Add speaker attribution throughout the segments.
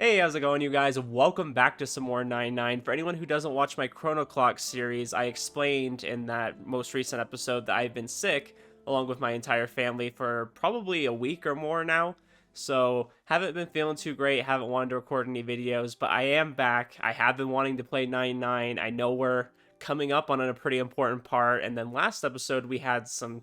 Speaker 1: Hey, how's it going, you guys? Welcome back to some more 9-9. For anyone who doesn't watch my Chrono Clock series, I explained in that most recent episode that I've been sick, along with my entire family, for probably a week or more now. So, haven't been feeling too great, haven't wanted to record any videos, but I am back. I have been wanting to play 9-9. I know we're coming up on a pretty important part, and then last episode we had some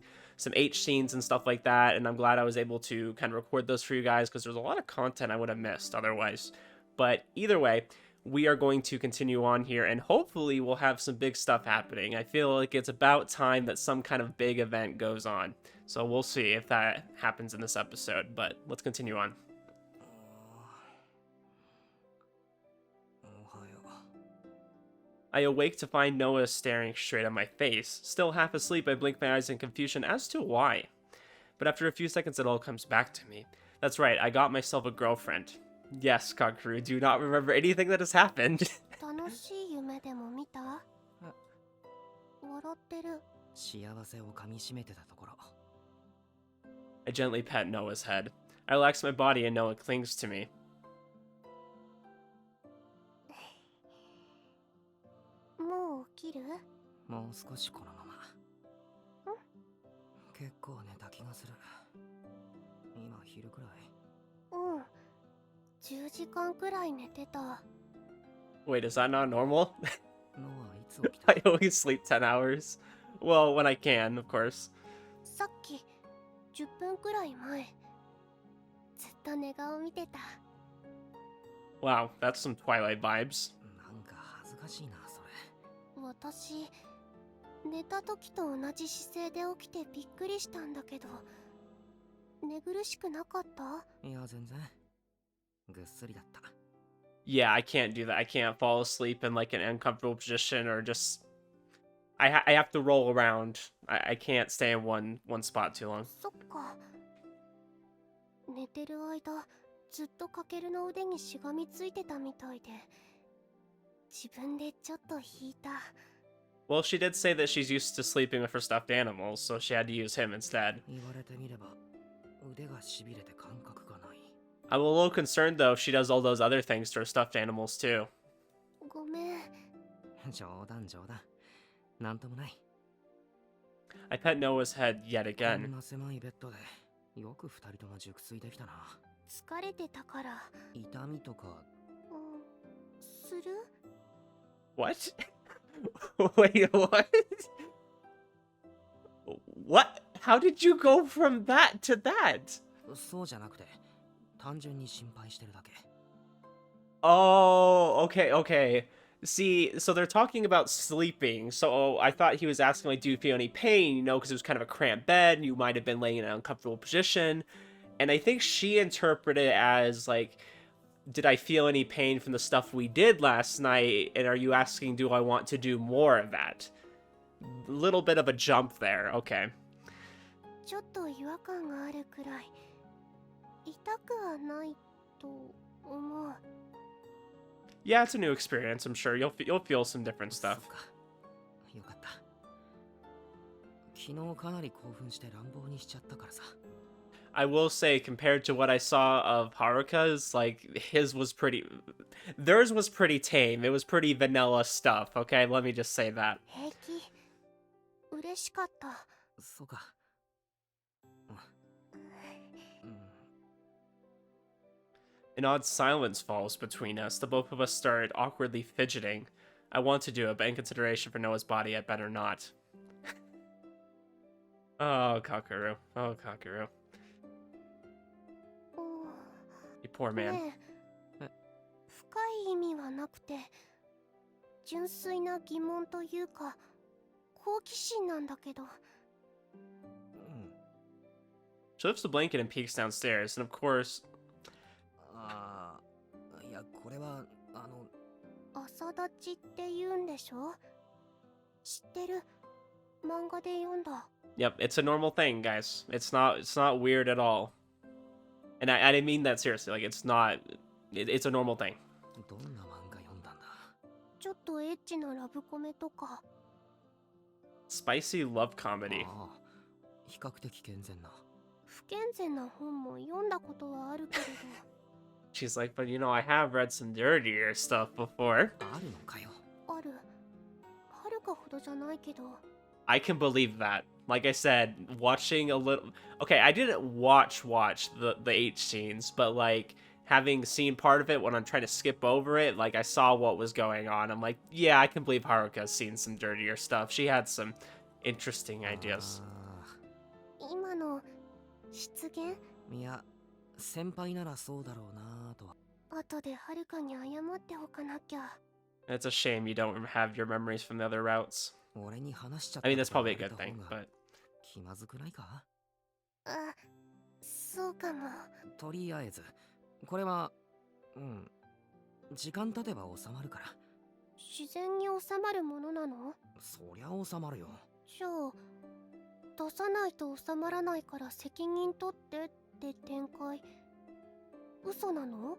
Speaker 1: H scenes and stuff like that, and I'm glad I was able to kind of record those for you guys because there's a lot of content I would have missed otherwise. But either way, we are going to continue on here, and hopefully we'll have some big stuff happening. I feel like it's about time that some kind of big event goes on. So we'll see if that happens in this episode, but let's continue on. I awake to find Noah staring straight at my face. Still half asleep, I blink my eyes in confusion as to why. But after a few seconds, it all comes back to me. That's right, I got myself a girlfriend. Yes, Kakuru, do not remember anything that has happened.
Speaker 2: 楽しい夢でも見た？笑ってる。
Speaker 3: 幸せを噛みしめてたところ。
Speaker 1: I gently pet Noah's head. I relax my body and Noah clings to me.
Speaker 2: もう起きる？
Speaker 3: もう少しこのまま。結構寝た気がする。今昼くらい。
Speaker 2: うん。10時間くらい寝てた。
Speaker 1: Wait, is that not normal?
Speaker 3: ノはいつ起きた？
Speaker 1: I always sleep 10 hours. Well, when I can, of course.
Speaker 2: さっき10分くらい前。ずっと寝顔見てた。
Speaker 1: Wow, that's some Twilight vibes.
Speaker 3: なんか恥ずかしいなそれ。
Speaker 2: 私、寝た時と同じ姿勢で起きてびっくりしたんだけど、寝苦しくなかった？
Speaker 3: いや全然。ぐっすりだった。
Speaker 1: Yeah, I can't do that. I can't fall asleep in like an uncomfortable position or just... I have to roll around. I can't stay in one spot too long.
Speaker 2: そっか。寝てる間、ずっとかけるの腕にしがみついてたみたいで、自分でちょっと引いた。
Speaker 1: Well, she did say that she's used to sleeping with her stuffed animals, so she had to use him instead.
Speaker 3: 言われてみれば腕がしびれて感覚がない。
Speaker 1: I'm a little concerned though if she does all those other things to her stuffed animals too.
Speaker 2: ごめん。
Speaker 3: 冗談冗談。なんともない。
Speaker 1: I pet Noah's head yet
Speaker 3: こ
Speaker 1: again.
Speaker 3: んな狭いベッドでよく二人とも熟睡できたな。
Speaker 2: 疲れてたから。
Speaker 3: 痛みとか。
Speaker 2: する？
Speaker 1: What? Wait, what? What? How did you go from that to that?
Speaker 3: そうじゃなくて単純に心配してるだけ。
Speaker 1: Oh, okay. See, so they're talking about sleeping. So I thought he was asking, like, do you feel any pain? You know, because it was kind of a cramped bed. And you might have been laying in an uncomfortable position. And I think she interpreted it as, like, did I feel any pain from the stuff we did last night? And are you asking, do I want to do more of that? Little bit of a jump there. Okay.
Speaker 2: ちょっと違和感があるくらい。痛くはないと思う。
Speaker 1: Yeah, it's a new experience. I'm sure you'll feel some different
Speaker 3: そっ
Speaker 1: stuff.
Speaker 3: か。よかった。昨日かなり興奮して乱暴にしちゃったからさ。
Speaker 1: I will say, compared to what I saw of Haruka's, like, theirs was pretty tame. It was pretty vanilla stuff, okay? Let me just say that.
Speaker 2: 平気。嬉しかった。
Speaker 3: そうか。
Speaker 1: An odd silence falls between us. The both of us started awkwardly fidgeting. I want to do it, but in consideration for Noah's body, I'd better not. Oh, Kakuru. Oh, Kakuru. You poor man.
Speaker 2: ねえ、深い意味はなくて、純粋な疑問というか、好奇心なんだけど。
Speaker 1: She lifts the blanket and peeks downstairs, and of course...
Speaker 3: ああ、いやこれは
Speaker 2: 朝立ちって言うんでしょ？知ってる。漫画で読んだ。
Speaker 1: Yep, it's a normal thing, guys. It's not weird at all. And I didn't mean that seriously. Like, it's a normal thing.
Speaker 3: どんな漫画読んだんだ？
Speaker 2: ちょっとエッチなラブコメとか。
Speaker 1: Spicy love comedy.
Speaker 3: ああ、比較的健全な。
Speaker 2: 不健全な本も読んだことはあるけれど。
Speaker 1: She's like, but you know, I have read some dirtier stuff before.
Speaker 3: あるのかよ。
Speaker 2: ある。はるかほどじゃないけど。
Speaker 1: I can believe that. Like I said, watching a little. Okay, I didn't watch the H scenes, but like having seen part of it when I'm trying to skip over it, like I saw what was going on. I'm like, yeah, I can believe Haruka's seen some dirtier stuff. She had some interesting ideas.
Speaker 2: 今の失言、
Speaker 3: いや、先輩ならそうだろうなとは。
Speaker 2: 後ではるかに謝っておかなきゃ。
Speaker 1: It's a shame you don't have your memories from the other routes.
Speaker 3: 俺に話しちゃっ
Speaker 1: I
Speaker 3: た
Speaker 1: mean, that's
Speaker 3: こと
Speaker 1: probably a
Speaker 3: 言われ
Speaker 1: good
Speaker 3: た
Speaker 1: thing,
Speaker 3: 方が
Speaker 1: but
Speaker 3: 気まずくないか？
Speaker 2: あ、そうかも。
Speaker 3: とりあえず、これは、時間経てば収まるから。
Speaker 2: 自然に収まるものなの？
Speaker 3: そりゃ収まるよ。
Speaker 2: じゃあ、出さないと収まらないから責任取ってって展開。嘘なの？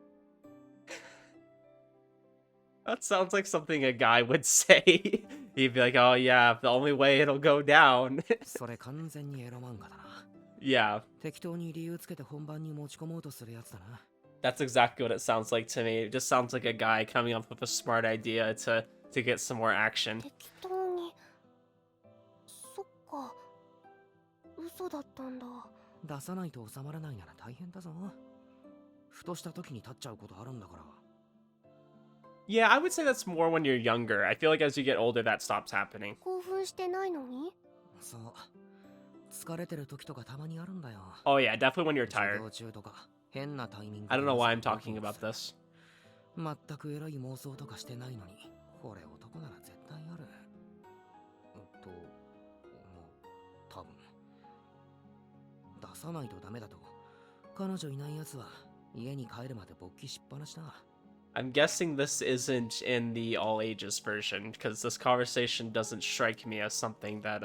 Speaker 1: that sounds like something a guy would say. He'd be like, oh yeah, the only way it'll go down.
Speaker 3: それ完全にエロ漫画だな。
Speaker 1: Yeah,
Speaker 3: 適当に理由つけて本番に持ち込もうとするやつだな。
Speaker 1: that's exactly what it sounds like to me. It just sounds like a guy coming up with a smart idea to get some more action.
Speaker 2: 適当に。そっか。嘘だったんだ。
Speaker 3: 出さないと収まらないなら大変だぞ。ふとした時に立っちゃうことあるんだから。
Speaker 1: Yeah, I would say that's more when you're younger. I feel like as you get older, that stops happening.
Speaker 2: 興奮してないのに？
Speaker 3: そう。疲れてる時とかたまにあるんだよ。
Speaker 1: Oh yeah, definitely when you're
Speaker 3: 授
Speaker 1: tired.
Speaker 3: 業中とか変なタイミングで
Speaker 1: I don't know why I'm talking about this.
Speaker 3: 全くエロい妄想とかしてないのに、これ男なら絶対ある。と、思う。多分。出さないとダメだと、彼女いないやつは家に帰るまで勃起しっぱなしだ。
Speaker 1: I'm guessing this isn't in the all ages version because this conversation doesn't strike me as something that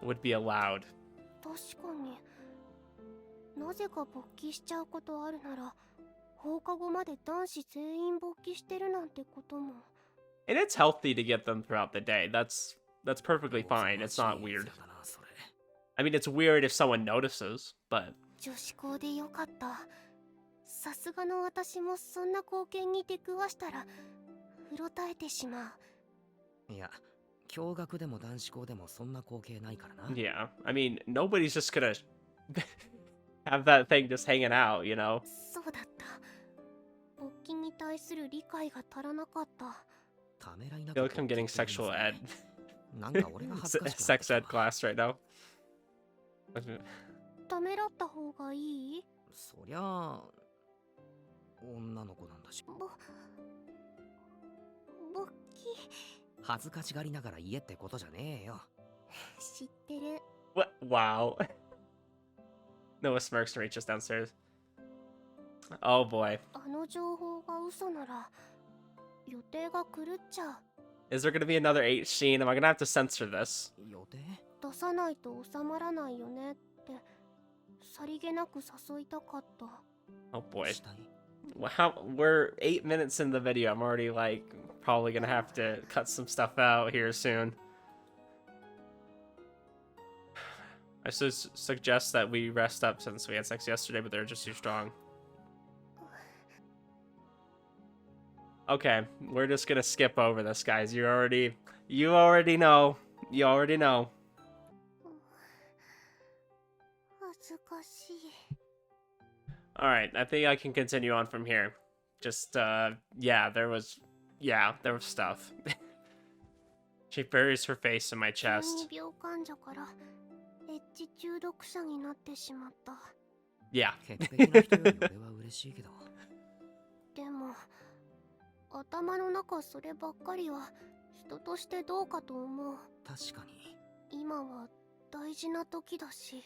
Speaker 1: would be allowed.
Speaker 2: 確かに。なぜか勃起しちゃうことあるなら、放課後まで男子全員勃起してるなんてことも。
Speaker 1: And it's healthy to get them throughout the day. That's perfectly fine. It's not weird. I mean, it's weird if someone notices, but
Speaker 2: 女子校でよかった。さすがの私もそんな光景に出くわしたらうろたえてしまう。
Speaker 3: いや、共学でも男子校でもそんな光景ないからな。
Speaker 1: yeah. I mean, nobody's just gonna have that thing just hanging out, you know?
Speaker 2: そうだった。勃起に対する理解が足らなかった。
Speaker 3: ためらいな
Speaker 1: I
Speaker 3: く
Speaker 1: feel like I'm getting sexual ed.
Speaker 3: なんか俺が恥ずかしくなってき
Speaker 1: Sex
Speaker 3: た
Speaker 1: ed class right now.
Speaker 2: ためらった方がいい？
Speaker 3: そりゃあ女の子なんだし。
Speaker 2: 勃起。
Speaker 3: 恥ずかしがりながら言えってことじゃねえよ。
Speaker 2: 知ってる。
Speaker 1: What? Wow. Noah smirks and reaches downstairs. Oh boy.
Speaker 2: あの情報が嘘なら予定が狂っちゃう。
Speaker 1: Is there gonna be another 8 scene? Am I gonna have to censor this?
Speaker 3: 予定？
Speaker 2: 出さないと収まらないよねってさりげなく誘いたかった。
Speaker 1: Oh boy.
Speaker 3: したい？
Speaker 1: Wow, we're 8 minutes in the video. I'm already like probably gonna have to cut some stuff out here soon. I suggest that we rest up since we had sex yesterday, but they're just too strong. Okay, we're just gonna skip over this, guys. You already know. You already know.
Speaker 2: 恥ずかしい。
Speaker 1: Alright, I think I can continue on from here. Just, yeah, there was stuff. She buries her face in my
Speaker 2: 急
Speaker 1: chest.
Speaker 2: に病患者からエッジ中毒者になってしまった。
Speaker 1: Yeah.
Speaker 3: 潔癖な人より俺は嬉しいけど。
Speaker 2: でも頭の中そればっかりは人としてどうかと思う。
Speaker 3: 確かに。
Speaker 2: 今は大事な時だし。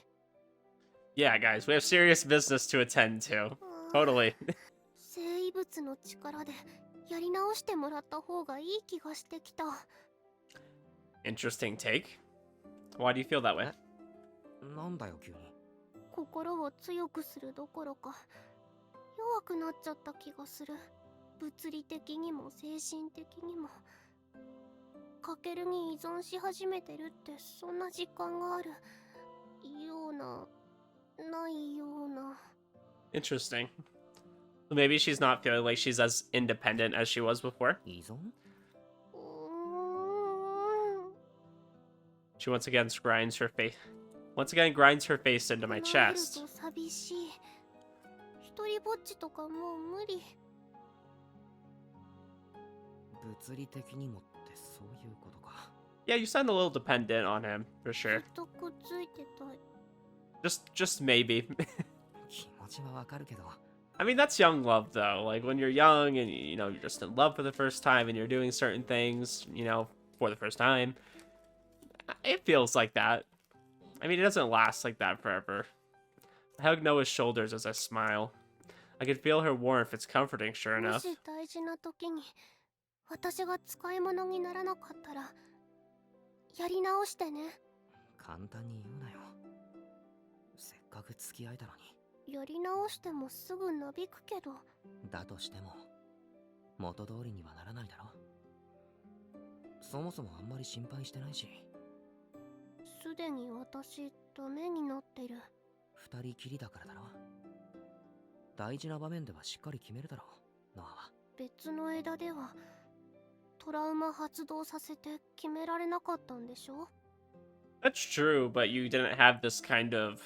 Speaker 1: Yeah, guys, we have serious business to attend to. Totally.
Speaker 2: 生物の力でやり直してもらった方がいい気がしてきた。
Speaker 1: Interesting take. Why do you feel that way?
Speaker 3: なんだよ急に。
Speaker 2: 心を強くするどころか弱くなっちゃった気がする。物理的にも精神的にも。カケルに依存し始めてるってそんな実感があるようなないような。
Speaker 1: Interesting. Maybe she's not feeling like she's as independent as she was before.
Speaker 3: 依存
Speaker 1: She once again grinds her face. Once again grinds her face into my
Speaker 2: 離れる
Speaker 1: chest.
Speaker 2: と寂しい。一人ぼっちとかもう無理。
Speaker 3: 物理的にもってそういうことか。
Speaker 1: Yeah, you sound a little dependent on him for
Speaker 2: ず
Speaker 1: sure.
Speaker 2: っとくっついてたい。
Speaker 1: Just maybe.
Speaker 3: 気持ちはわかるけど
Speaker 1: I mean, that's young love though. Like when you're young and you know you're just in love for the first time and you're doing certain things, you know, for the first time. It feels like that. I mean, it doesn't last like that forever. I hug Noah's shoulders as I smile. I can feel her warmth. It's comforting, sure
Speaker 2: も
Speaker 1: enough.
Speaker 2: し大事な時に私が使い物にならなかったらやり直してね。
Speaker 3: 簡単に言うなよ。せっかく付き合えたのに。
Speaker 2: やり直してもすぐなびくけど。
Speaker 3: だとしても元通りにはならないだろ。そもそもあんまり心配してないし。
Speaker 2: すでに私ダメになってる。
Speaker 3: 二人きりだからだろ。大事な場面ではしっかり決めるだろう、ノアは。
Speaker 2: 別の枝ではトラウマ発動させて決められなかったんでしょ。
Speaker 1: That's true, but you didn't have this kind of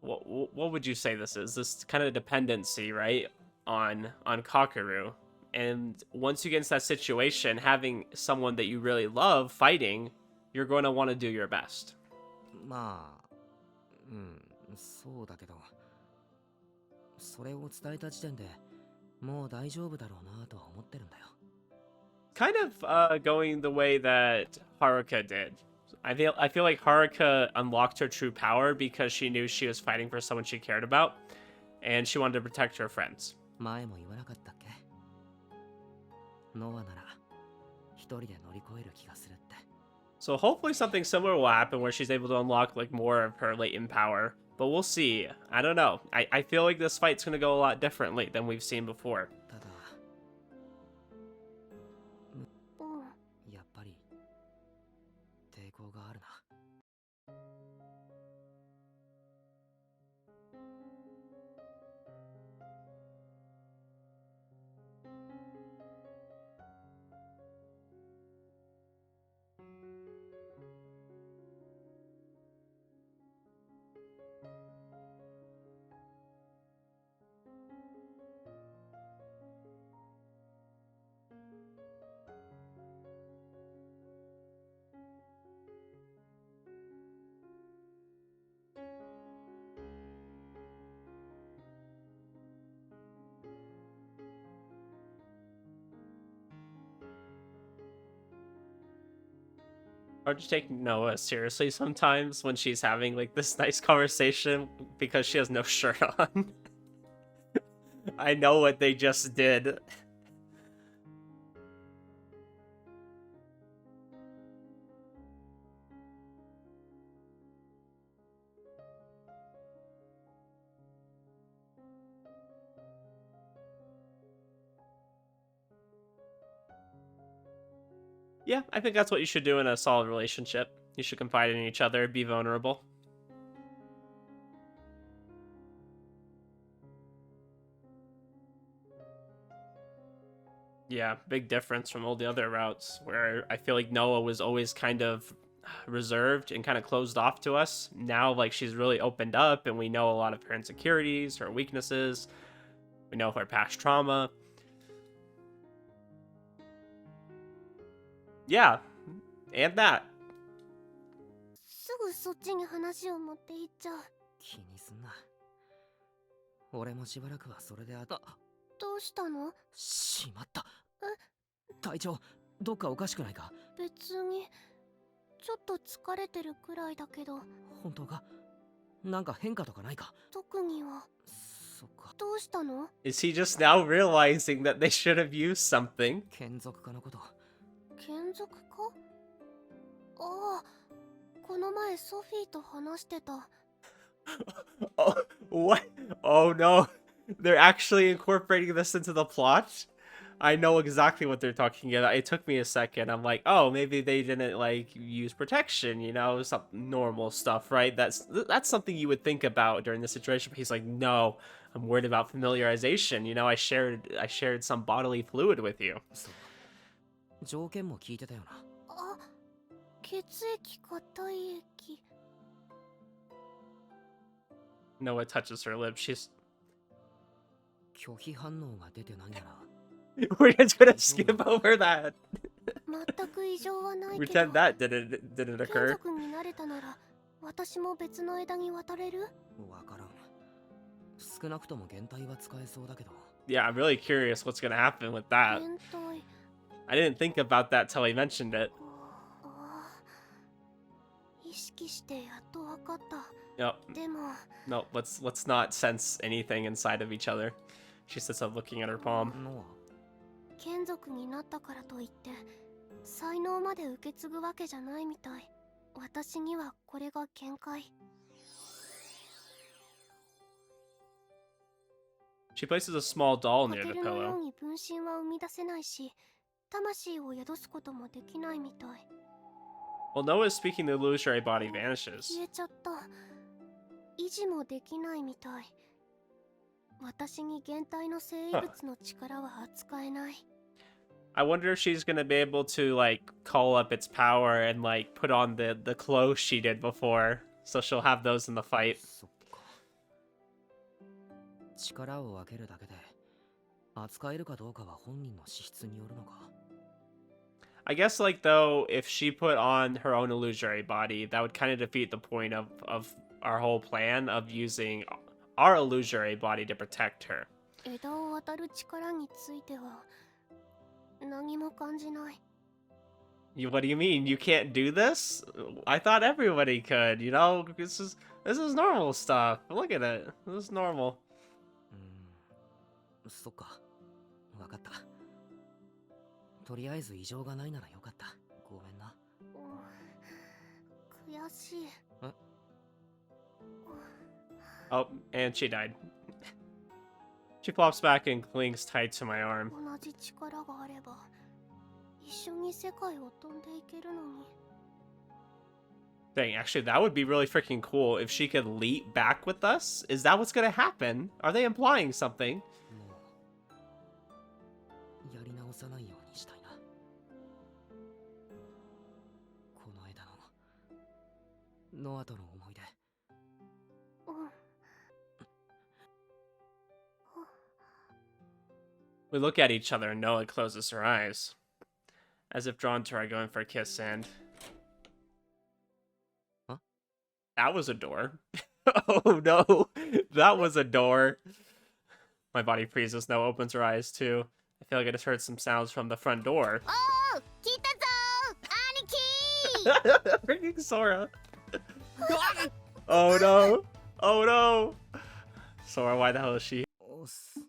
Speaker 1: what would you say this is? This kind of dependency, right? On Kakeru. And once you get into that situation, having someone that you really love fighting, you're going to want to do your best.
Speaker 3: まあ、そうだけど、それを伝えた時点でもう大丈夫だろうなとは思ってるんだよ。
Speaker 1: Kind of going the way that Haruka did. I feel like Haruka unlocked her true power because she knew she was fighting for someone she cared about, and she wanted to protect her friends.
Speaker 3: 前も言わなかったっけ？ノアなら一人で乗り越える気がするって。
Speaker 1: So hopefully something similar will happen where she's able to unlock like more of her latent power. But we'll see. I don't know. I feel like this fight's gonna go a lot differently than we've seen before.
Speaker 3: ただ、
Speaker 2: うん。
Speaker 3: やっぱり抵抗があるな。
Speaker 1: Hard to take Noah seriously sometimes when she's having like this nice conversation because she has no shirt on. I know what they just did. Yeah, I think that's what you should do in a solid relationship. You should confide in each other, be vulnerable. Yeah, big difference from all the other routes where I feel like Noah was always kind of reserved and kind of closed off to us. Now, like, she's really opened up and we know a lot of her insecurities, her weaknesses. We know her past trauma. Yeah, and that.
Speaker 2: すぐそっちに話を持っていっちゃう。
Speaker 3: 気にすんな。俺もしばらくはそれでど
Speaker 2: うしたの？
Speaker 3: しまった。体調どっかおかしくないか？
Speaker 2: 別にちょっと疲れてるくらいだけど。
Speaker 3: 本当か？なんか変化とかないか？
Speaker 2: 特には。
Speaker 3: そっか。
Speaker 2: どうしたの？
Speaker 1: Is he just now realizing that they should have used something?
Speaker 3: 眷属化のこと。
Speaker 2: 眷属か？ああ、この前ソフィーと話してた。
Speaker 1: Oh, what? Oh no. They're actually incorporating this into the plot? I know exactly what they're talking about. It took me a second. I'm like, oh, maybe they didn't like use protection, you know, some normal stuff, right? That's something you would think about during the situation. But he's like, no, I'm worried about familiarization. You know, I shared some bodily fluid with you.
Speaker 3: そう条件も聞いてたよな。
Speaker 2: あ、血液か体液。
Speaker 1: Noah touches her lips. She's
Speaker 3: 拒否反応が出てないなら
Speaker 1: we're just gonna skip over that.
Speaker 2: 全く異常はないけど。
Speaker 1: Pretend that didn't
Speaker 2: 眷
Speaker 1: occur.
Speaker 2: 属になれたなら私も別の枝に渡れる？
Speaker 3: わからん。少なくとも減退は使えそうだけど。
Speaker 1: Yeah, I'm really curious what's gonna happen with that.
Speaker 2: 変態。
Speaker 1: I didn't think about that till he mentioned it.
Speaker 2: 意識してやっと分かった。
Speaker 1: Yep.
Speaker 2: でも
Speaker 1: No, let's not sense anything inside of each other. She sits up looking at her palm.
Speaker 3: ノア、
Speaker 2: 眷属になったからといって才能まで受け継ぐわけじゃないみたい。私にはこれが限界。
Speaker 1: She places a small doll
Speaker 2: か
Speaker 1: near
Speaker 2: け
Speaker 1: the
Speaker 2: るのよ
Speaker 1: pillow.
Speaker 2: うに分身は生み出せないし魂を宿すこともできないみたい。
Speaker 1: While Noah is speaking, the illusory body
Speaker 2: 消
Speaker 1: vanishes.
Speaker 2: えちゃった。維持もできないみたい。私に減退の生異物の力は扱えない。
Speaker 1: I wonder if she's gonna be able to like call up its power and like put on the clothes she did before, so she'll have those in the fight.
Speaker 3: そっか。力を分けるだけで扱えるかどうかは本人の資質によるのか。
Speaker 1: I guess like though, if she put on her own illusory body, that would kind of defeat the point of our whole plan of using our illusory body to protect her.
Speaker 2: 枝を渡る力については何も感じない。
Speaker 1: What do you mean? You can't do this? I thought everybody could. You know, this is normal stuff. Look at it. This is normal.
Speaker 3: そっか。わかった。とりあえず異常がないならよかった。ごめんな。
Speaker 2: 悔しい。
Speaker 1: Oh, and she died. She flops back and clings tight to my arm.
Speaker 2: 同じ力があれば一緒に世界を飛んでいけるのに。
Speaker 1: Dang, actually, that would be really freaking cool if she could leap back with us. Is that what's gonna happen? Are they implying something?
Speaker 3: もうやり直さないようにしたいな。この間のノアとの思い出。
Speaker 1: We look at each other and Noah closes her eyes. As if drawn to her, I go in for a kiss and...
Speaker 3: Huh?
Speaker 1: That was a door. Oh no, that was a door. My body freezes. Noah opens her eyes too. I feel like I just heard some sounds from the front door.
Speaker 2: おお、聞いたぞ、兄貴。
Speaker 1: Freaking Sora. Oh no. Oh no. Sora, why the hell is she?
Speaker 3: おっす。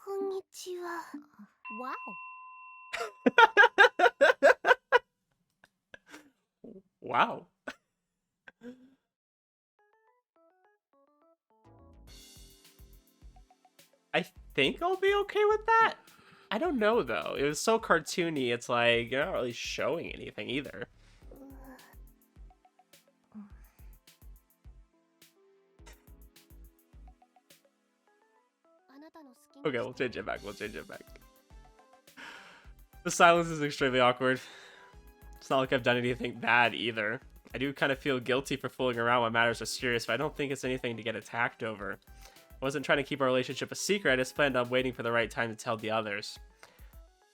Speaker 2: こんにちは。わ
Speaker 1: Wow. I think I'll be okay with that. I don't know though. It was so cartoony. It's like you're not really showing anything either. Okay, we'll change it back. We'll change it back. The silence is extremely awkward. It's not like I've done anything bad either. I do kind of feel guilty for fooling around when matters are serious, but I don't think it's anything to get attacked over. I wasn't trying to keep our relationship a secret, I just planned on waiting for the right time to tell the others.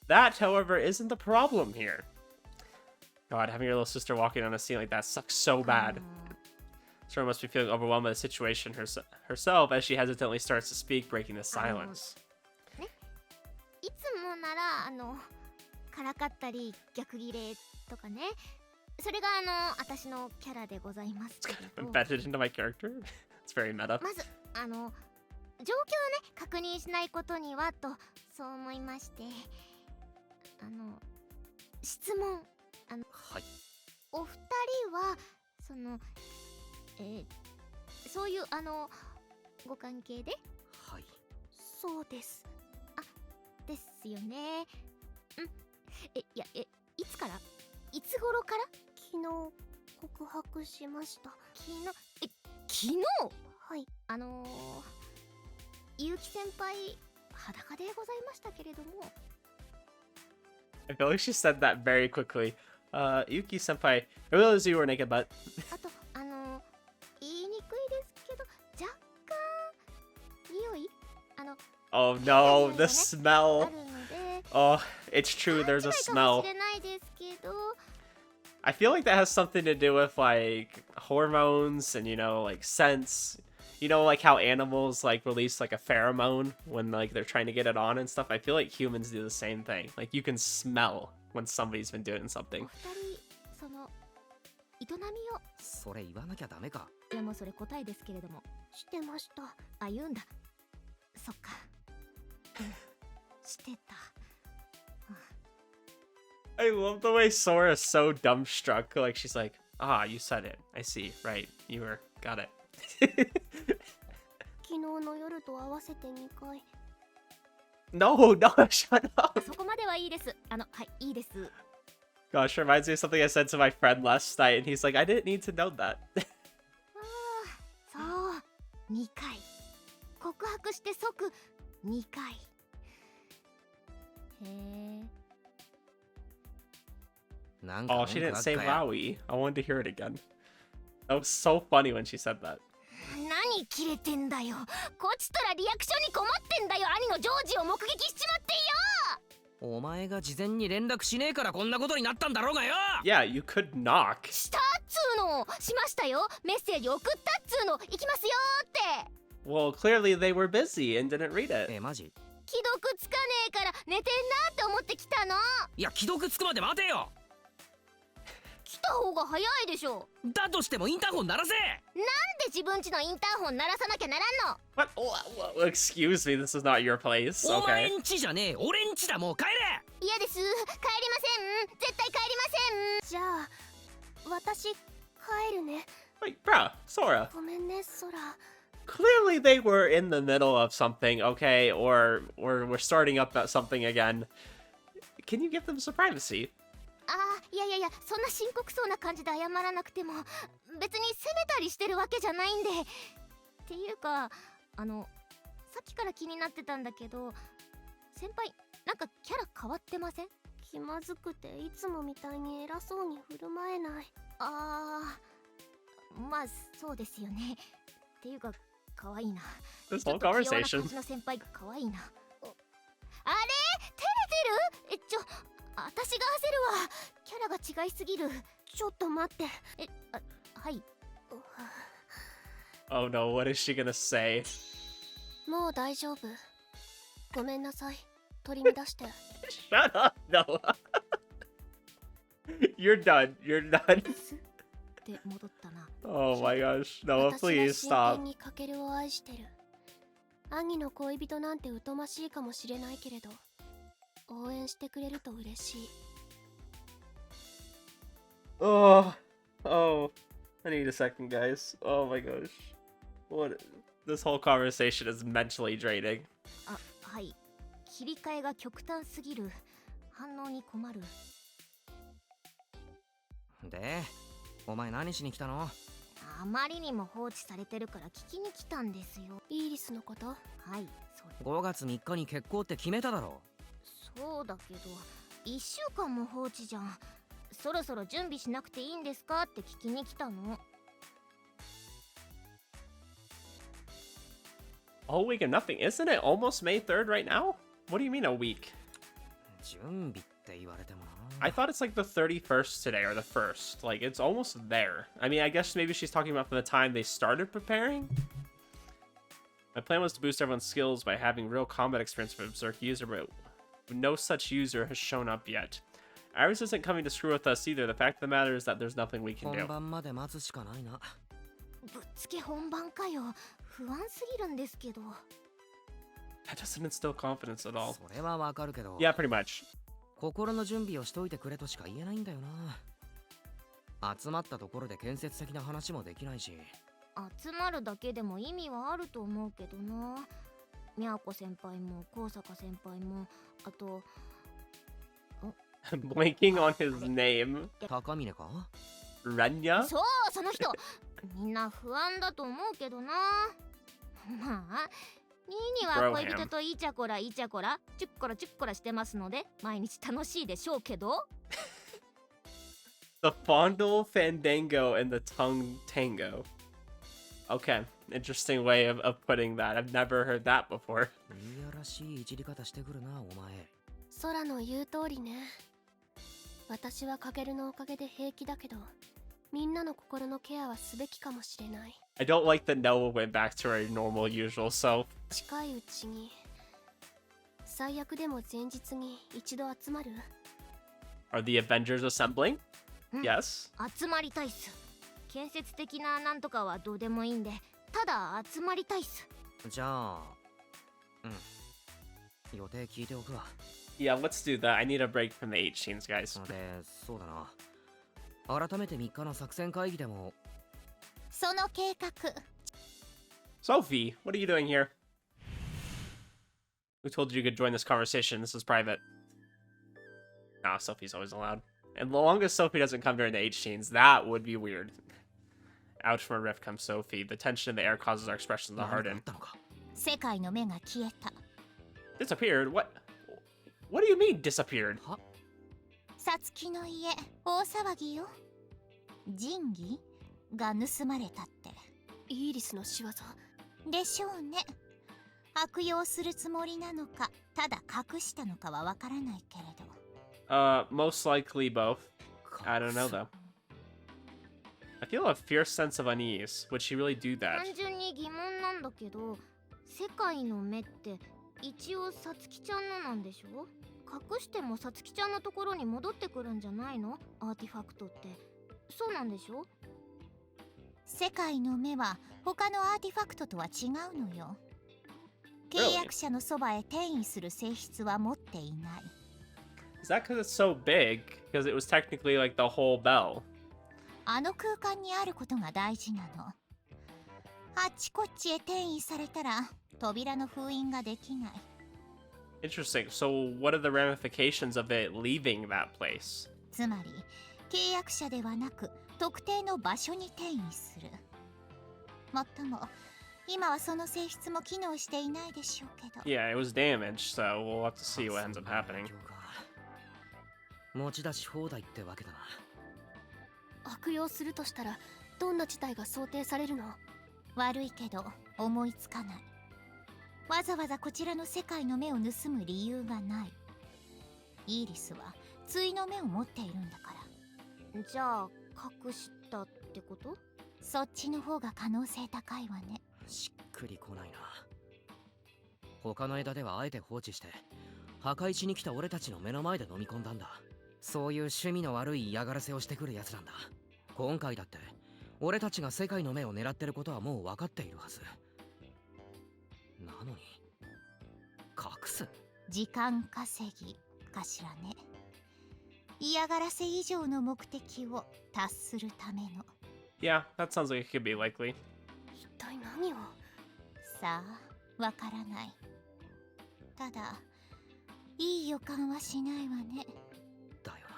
Speaker 1: That, however, isn't the problem here. God, having your little sister walking on a scene like that sucks so bad. Sora must be feeling overwhelmed by the situation herself as she hesitantly starts to speak, breaking the silence.
Speaker 2: いつもならからかったり逆ギレとかね。それが私のキャラでございますけれど。
Speaker 1: Embedded into my character? It's very meta.
Speaker 2: まず状況をね確認しないことにはとそう思いまして、質問
Speaker 3: はい。
Speaker 2: お二人はそういうご関係で？
Speaker 3: はい。
Speaker 2: そうです。あ、ですよね。いつから？いつ頃から？昨日告白しました。昨日？はい。結城先輩裸でございましたけれども。
Speaker 1: I feel like she said that very quickly. Yuki senpai, I realized you were naked, but
Speaker 2: あと言いにくいですけど若干匂い
Speaker 1: oh no, the
Speaker 2: あ
Speaker 1: smell.
Speaker 2: るので
Speaker 1: Oh, it's true. There's a
Speaker 2: 勘違いかも
Speaker 1: smell.
Speaker 2: しれないですけど
Speaker 1: I feel like that has something to do with like hormones and like scents. You know, like how animals like release like a pheromone when like they're trying to get it on and stuff. I feel like humans do the same thing. Like you can smell when somebody's been doing
Speaker 2: お
Speaker 1: something.
Speaker 2: 二人その営みを。
Speaker 3: それ言わなきゃダメか。
Speaker 2: いやもうそれ答えですけれども。してました。あ、言うんだ。そっか。してた。
Speaker 1: I love the way Sora's so dumbstruck. Like she's like, ah, you said it. I see. Right. You got it.
Speaker 2: 昨日の夜と合わせて2回。
Speaker 1: No, shut up.
Speaker 2: そこまではいいです。はい、いいです。
Speaker 1: Gosh, reminds me of something I said to my friend last night, and he's like, I didn't need to know that.
Speaker 2: そう、2回。告白して即2回。へえ。
Speaker 3: なんか
Speaker 1: Oh, she
Speaker 3: 文
Speaker 1: didn't
Speaker 3: 句
Speaker 1: say
Speaker 3: あっかや
Speaker 1: Wowie. I wanted to hear it again. That was so funny when she said that.
Speaker 2: 何キレてんだよ。こっちとらリアクションに困ってんだよ。兄のジョージを目撃しちまってよ。
Speaker 3: お前が事前に連絡しねえからこんなことになったんだろうがよ。
Speaker 1: Yeah, you could knock.
Speaker 2: したっつーの。しましたよ。メッセージ送ったっつーの。行きますよーって。
Speaker 1: Well, clearly they were busy and didn't read it.
Speaker 3: マジ？
Speaker 2: 既読つかねえから寝てんなって思って来たの。
Speaker 3: いや既読つくまで待てよ。
Speaker 2: 来た方が早いでしょ。
Speaker 3: だとしてもインターホン鳴らせ。
Speaker 2: なんで自分家のインターホン鳴らさなきゃならんの。
Speaker 1: What? Excuse me, this is not your place.
Speaker 3: お前
Speaker 1: Okay.
Speaker 3: んちじゃねえ、俺んちだ。もう帰れ。
Speaker 2: 嫌です。帰りません。絶対帰りません。じゃあ私帰るね。
Speaker 1: Wait, bruh, Sora.
Speaker 2: ごめんね、ソラ。
Speaker 1: Clearly they were in the middle of something, okay, or we're starting up at something again. Can you give them some privacy?
Speaker 2: あー、いや、そんな深刻そうな感じで謝らなくても別に責めたりしてるわけじゃないんで。っていうかさっきから気になってたんだけど、先輩なんかキャラ変わってません？気まずくていつもみたいに偉そうに振る舞えない。まあそうですよね。っていうか可愛いな。
Speaker 1: This
Speaker 2: ちょ
Speaker 1: whole
Speaker 2: っと器用な
Speaker 1: conversation.
Speaker 2: 感じの先輩が可愛いな。あれ照れてる？私が焦るわ。キャラが違いすぎる。ちょっと待って。はい。
Speaker 1: Oh no, what is she gonna say?
Speaker 2: もう大丈夫。ごめんなさい。取り乱して。
Speaker 1: Shut up, Noah. You're done. You're done.
Speaker 2: で戻ったな。
Speaker 1: Oh my gosh, Noah,
Speaker 2: 私は
Speaker 1: please
Speaker 2: 真
Speaker 1: stop.
Speaker 2: 剣にカケルを愛してる。兄の恋人なんて疎ましいかもしれないけれど、応援してくれると嬉しい。
Speaker 1: Oh, I need a second, guys. Oh my gosh. This whole conversation is mentally draining.
Speaker 2: はい。切り替えが極端すぎる。反応に困る。
Speaker 3: で、お前何しに来たの？
Speaker 2: あまりにも放置されてるから聞きに来たんですよ。イーリスのこと？はい、そう。
Speaker 3: 5月3日に結婚って決めただろ。
Speaker 2: そうだけど1週間も放置じゃん。そろそろ準備しなくていいんですかって聞きに来たの。
Speaker 1: A whole week of nothing. Isn't it almost May 3rd right now? What do you mean a week?
Speaker 3: 準備って言われてもな。
Speaker 1: I thought it's like the 31st today or the 1st. Like it's almost there. I mean, I guess maybe she's talking about from the time they started preparing. My plan was to boost everyone's skills by having real combat experience for a Berserk user, but no such user has shown up yet. Iris isn't coming to screw with us either. The fact of the matter is that there's nothing we can
Speaker 3: 本
Speaker 1: do.
Speaker 3: 番まで待つしかないな。
Speaker 2: ぶっつけ本番かよ。不安すぎるんですけど。
Speaker 1: That doesn't instill confidence at all.
Speaker 3: それはわかるけど。
Speaker 1: Yeah, pretty much.
Speaker 3: 心の準備をしといてくれとしか言えないんだよな。集まったところで建設的な話もできないし。
Speaker 2: 集まるだけでも意味はあると思うけどな。みゃーこ先輩も高坂先輩も、あと
Speaker 1: I'm blanking on his name.
Speaker 3: 高峰か？
Speaker 1: Renya?
Speaker 2: そうその人。みんな不安だと思うけどな。まあニーニは恋人とイチャコライチャコラチュッコラチュッコラしてますので毎日楽しいでしょうけど。
Speaker 1: The fondle fandango and the tongue tango. Okay, interesting way of putting that. I've never heard that before.
Speaker 3: いやらしいいじり方してくるな、お前。
Speaker 2: 空の言う通りね。私はカケルのおかげで平気だけど、みんなの心のケアはすべきかもしれない。
Speaker 1: I don't like that Noah went back to her normal usual self.
Speaker 2: 近いうちに、最悪でも前日に一度集まる？
Speaker 1: Are the Avengers assembling?
Speaker 2: うん、
Speaker 1: Yes.
Speaker 2: 集まりたいっす。建設的ななんとかはどうでもいいんで、ただ集まりたいっす。
Speaker 3: じゃあ、予定聞いておくわ。
Speaker 1: Yeah, let's do that. I need a break from the H scenes, guys.
Speaker 3: で、そうだな。改めて3日の作戦会議でも。
Speaker 2: その計画。
Speaker 1: Sophie, what are you doing here? Who told you you could join this conversation? This is private. Nah, Sophie's always allowed. And long as Sophie doesn't come during the H scenes, that would be weird. Out from a rift comes Sophie. The tension in the air causes our expressions to harden.
Speaker 2: 世界の目が消えた。
Speaker 1: Disappeared? What do you mean disappeared?
Speaker 2: さつきの家、大騒ぎよ。神器が盗まれたって。イーリスの仕業でしょうね。悪用するつもりなのか、ただ隠したのかはわからないけれど。
Speaker 1: Most likely both. I don't know though. I feel a fierce sense of unease. Would she really do that?
Speaker 2: 単純に疑問なんだけど、世界の目って一応さつきちゃんのなんでしょ？隠してもさつきちゃんのところに戻ってくるんじゃないの？アーティファクトって。そうなんでしょ？世界の目は他のアーティファクトとは違うのよ。契約者のそばへ転移する性質は持っていない。
Speaker 1: Is that because it's so big? Because it was technically like the whole bell.
Speaker 2: あの空間にあることが大事なの。あっちこっちへ転移されたら扉の封印ができない。
Speaker 1: Interesting. So what are the ramifications of it leaving that place?
Speaker 2: つまり契約者ではなく特定の場所に転移する。もっとも今はその性質も機能していないでしょうけど。
Speaker 1: Yeah, it was damaged, so we'll have to see what ends up happening.
Speaker 3: 持ち出し放題ってわけだな。
Speaker 2: 悪用するとしたらどんな事態が想定されるの？悪いけど思いつかない。わざわざこちらの世界の目を盗む理由がない。イーリスは対の目を持っているんだから。じゃあ隠したってこと？そっちの方が可能性高いわね。
Speaker 3: しっくりこないな。他の枝ではあえて放置して破壊しに来た俺たちの目の前で飲み込んだんだ。そういう趣味の悪い嫌がらせをしてくるやつなんだ。今回だって俺たちが世界の目を狙ってることはもう分かっているはずなのに隠す。
Speaker 2: 時間稼ぎかしらね。嫌がらせ以上の目的を達するための。
Speaker 1: Yeah, that sounds like it could be likely.
Speaker 2: 一体何を？さあ、わからない。ただ、いい予感はしないわね。
Speaker 3: だよな。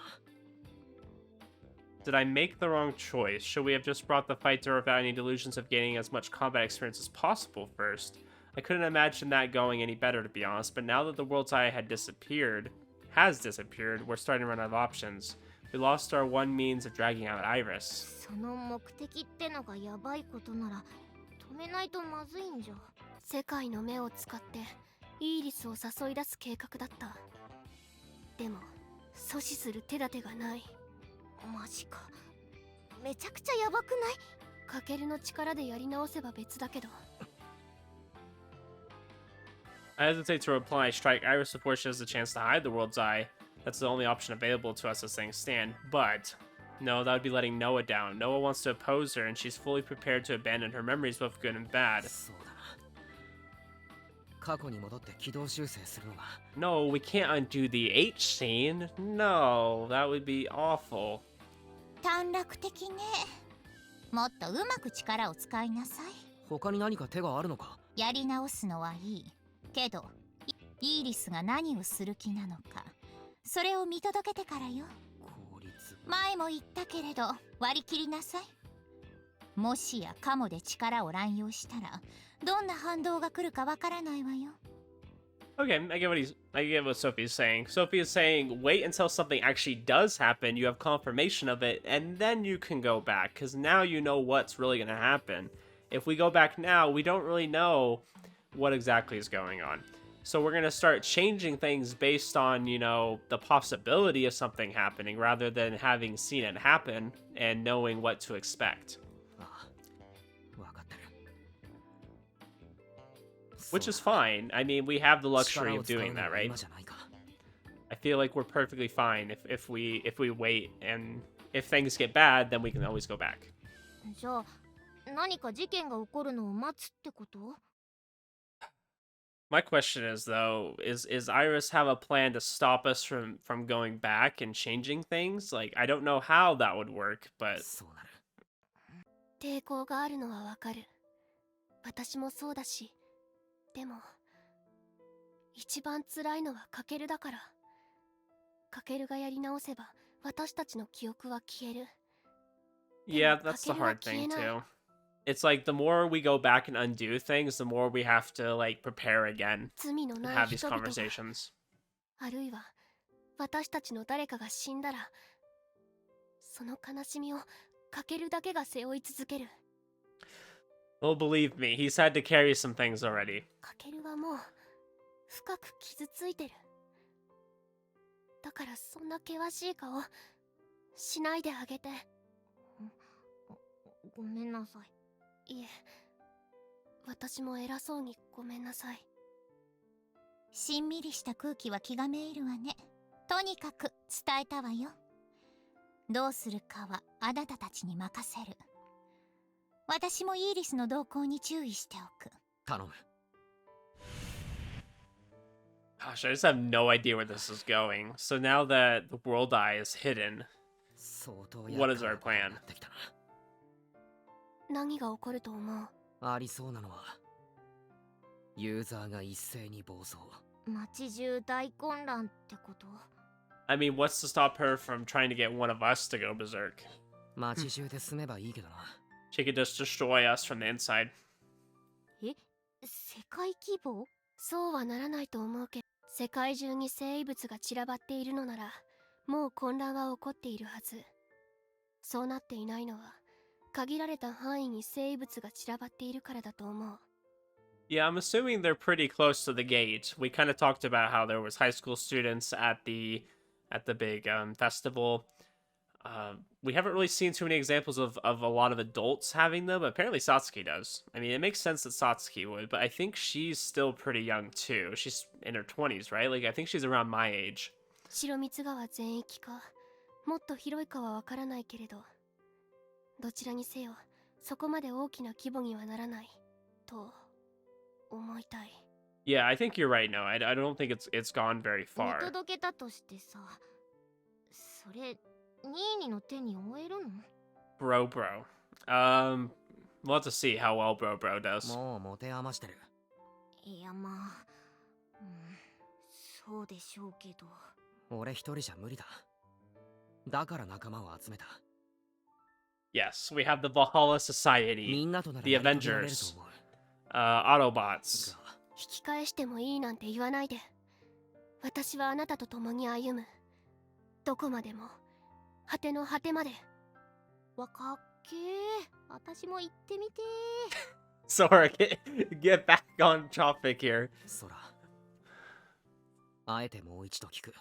Speaker 1: Did I make the wrong choice? Should we have just brought the fighter without any delusions of gaining as much combat experience as possible first? I couldn't imagine that going any better, to be honest, but now that the World's Eye has disappeared, we're starting to run out of options. We lost our one means of dragging out Iris.
Speaker 2: その目的ってのがやばいことなら止めないとまずいんじゃ。世界の目を使ってイーリスを誘い出す計画だった。でも阻止する手立てがない。マジか。めちゃくちゃやばくない？カケルの力でやり直せば別だけど。
Speaker 1: I hesitate to reply. Strike Iris before she has the chance to hide the World's Eye. That's the only option available to us as things stand. But no, that would be letting Noah down. Noah wants to oppose her, and she's fully prepared to abandon her memories, both good and bad.
Speaker 3: そうだな。過去に戻って軌道修正するのが。
Speaker 1: No, we can't undo the H scene. No, that would be awful.
Speaker 2: 短絡的ね。もっとうまく力を使いなさい。
Speaker 3: 他に何か手があるのか？
Speaker 2: やり直すのはいいけど、イーリスが何をする気なのか、それを見届けてからよ。
Speaker 3: 効率。
Speaker 2: 前も言ったけれど割り切りなさい。
Speaker 4: もしやカモで力を乱用したらどんな反動が来るかわからないわよ。
Speaker 1: Okay, I get what Sophie's saying. Sophie is saying wait until something actually does happen, you have confirmation of it, and then you can go back, because now you know what's really going to happen. If we go back now, we don't really know what exactly is going on. So we're going to start changing things based on, you know, the possibility of something happening rather than having seen it happen and knowing what to expect.
Speaker 3: ああ、わかってる。
Speaker 1: Which is fine. I mean, we have the luxury of
Speaker 3: 力を使う
Speaker 1: doing
Speaker 3: の
Speaker 1: that,
Speaker 3: は
Speaker 1: right?
Speaker 3: 今じゃないか。
Speaker 1: I feel like we're perfectly fine if we wait, and if things get bad, then we can always go back.
Speaker 2: じゃあ何か事件が起こるのを待つってこと？
Speaker 1: My question is though, is Iris have a plan to stop us from going back and changing things? Like, I don't know how that would work, but
Speaker 3: そうなる。
Speaker 2: 抵抗があるのはわかる。私もそうだし、でも一番辛いのはカケルだから。カケルがやり直せば私たちの記憶は消える。
Speaker 1: yeah, that's the hard thing too. It's like the more we go back and undo things, the more we have to like prepare again
Speaker 2: 罪の
Speaker 1: and
Speaker 2: ない
Speaker 1: have these
Speaker 2: 人々が、
Speaker 1: conversations.
Speaker 2: あるいは私たちの誰かが死んだら、その悲しみをカケルだけが背負い続ける。
Speaker 1: Well, believe me, he's had to carry some things already.
Speaker 2: カケルはもう深く傷ついてる。だからそんな険しい顔しないであげて。ごめんなさい。いえ、私も偉そうにごめんなさい。
Speaker 4: しんみりした空気は気がめいるわね。とにかく伝えたわよ。どうするかはあなたたちに任せる。私もイーリスの動向に注意しておく。
Speaker 3: 頼む。
Speaker 1: Gosh, I just have no idea where this is going. So now that the world eye is hidden,
Speaker 3: 相当
Speaker 1: what is
Speaker 3: 厄介
Speaker 1: our
Speaker 3: なことに
Speaker 1: plan?
Speaker 3: なってきたな。
Speaker 2: 何が起こると思う？
Speaker 3: ありそうなのはユーザーが一斉に暴走。
Speaker 2: 街中大混乱ってこと？
Speaker 1: I mean, what's to stop her from trying to get one of us to go berserk?
Speaker 3: 街中で住めばいいけどな。
Speaker 1: She could just destroy us from the inside.
Speaker 2: え、世界規模？そうはならないと思うけど、世界中に生物が散らばっているのなら、もう混乱は起こっているはず。そうなっていないのは、限られた範囲に生物が散らばっているからだと思う。
Speaker 1: Yeah, I'm assuming they're pretty close to the gate. We kind of talked about how there was high school students at the big festival. We haven't really seen too many examples of a lot of adults having them, but apparently Satsuki does. I mean, it makes sense that Satsuki would, but I think she's still pretty young too. She's in her 20s, right? Like, I think she's around my age.
Speaker 2: 白蜜川全域か、もっと広いかはわからないけれど、どちらにせよ、そこまで大きな規模にはならない、と思いたい。
Speaker 1: Yeah, I think you're right. No, I don't think it's gone very
Speaker 2: 見
Speaker 1: far.
Speaker 2: 届けたとしてさ、それ、ニーニの手に負えるの？
Speaker 1: Bro. We'll have to see how well Bro does.
Speaker 3: もう持て余してる。
Speaker 2: いやまあ、そうでしょうけど。
Speaker 3: 俺一人じゃ無理だ。だから仲間を集めた。
Speaker 1: Yes, we have the Valhalla
Speaker 3: み
Speaker 1: Society,
Speaker 3: んなとなら
Speaker 1: The
Speaker 3: やり遂げられると
Speaker 1: Avengers,
Speaker 3: 思う。
Speaker 1: Autobots.
Speaker 3: が
Speaker 2: 引き返してもいいなんて言わないで。私はあなたと共に歩む。どこまでも、果ての果てまで。わかっけー。私も行ってみてー。
Speaker 1: Sora, get back on topic here.
Speaker 3: そら。あえてもう一度聞く。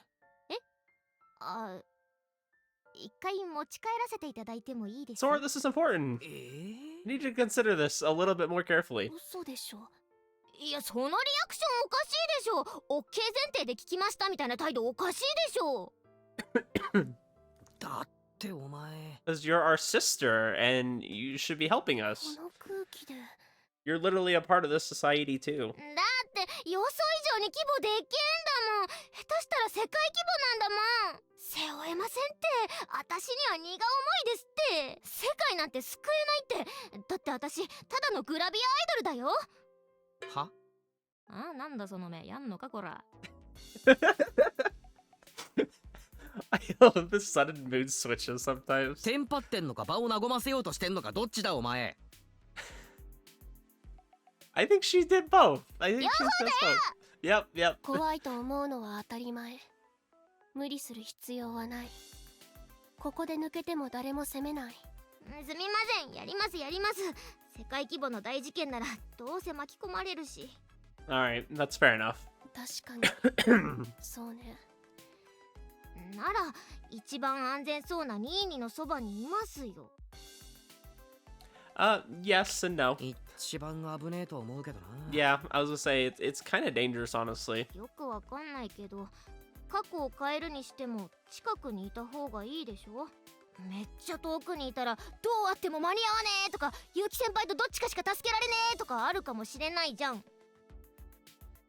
Speaker 2: あ、一回持ち帰らせていただいてもいいですか？
Speaker 1: Sora, this is important. You need to consider this a little bit more carefully.
Speaker 2: 嘘でしょ。いや、そのリアクションおかしいでしょ。オッケー前提で聞きましたみたいな態度おかしいでしょ。
Speaker 3: だってお前。
Speaker 1: Because you're our sister, and you should be helping
Speaker 2: こ
Speaker 1: us.
Speaker 2: の空気で。
Speaker 1: You're literally a part of this society, too.
Speaker 2: だって予想以上に規模でけんだもん。下手したら世界規模なんだもん。背負えませんって。私には荷が重いですって。世界なんて救えないって。だって私ただのグラビアアイドルだよ。
Speaker 3: は？
Speaker 2: あ、なんだその目やんのかこら。
Speaker 1: I love the sudden mood switches sometimes.
Speaker 3: テンパってんのか場を和ませようとしてんのかどっちだお前。
Speaker 1: I think she did both. I think she does both. Yep, yep.
Speaker 2: 怖いと思うのは当たり前。無理する必要はない。ここで抜けても誰も責めない。
Speaker 5: すみません、やりますやります。世界規模の大事件ならどうせ巻き込まれるし。
Speaker 1: Alright, that's fair enough.
Speaker 2: 確かに。そうね。
Speaker 5: なら一番安全そうなニーニのそばにいますよ。
Speaker 1: Yes and no.
Speaker 3: 一番危ねえと思うけどな。
Speaker 1: Yeah, I was gonna say it's kind of dangerous, honestly.
Speaker 5: よくわかんないけど、過去を変えるにしても近くにいた方がいいでしょ。めっちゃ遠くにいたらどうあっても間に合わねえとか、結城先輩とどっちかしか助けられねえとかあるかもしれないじゃん。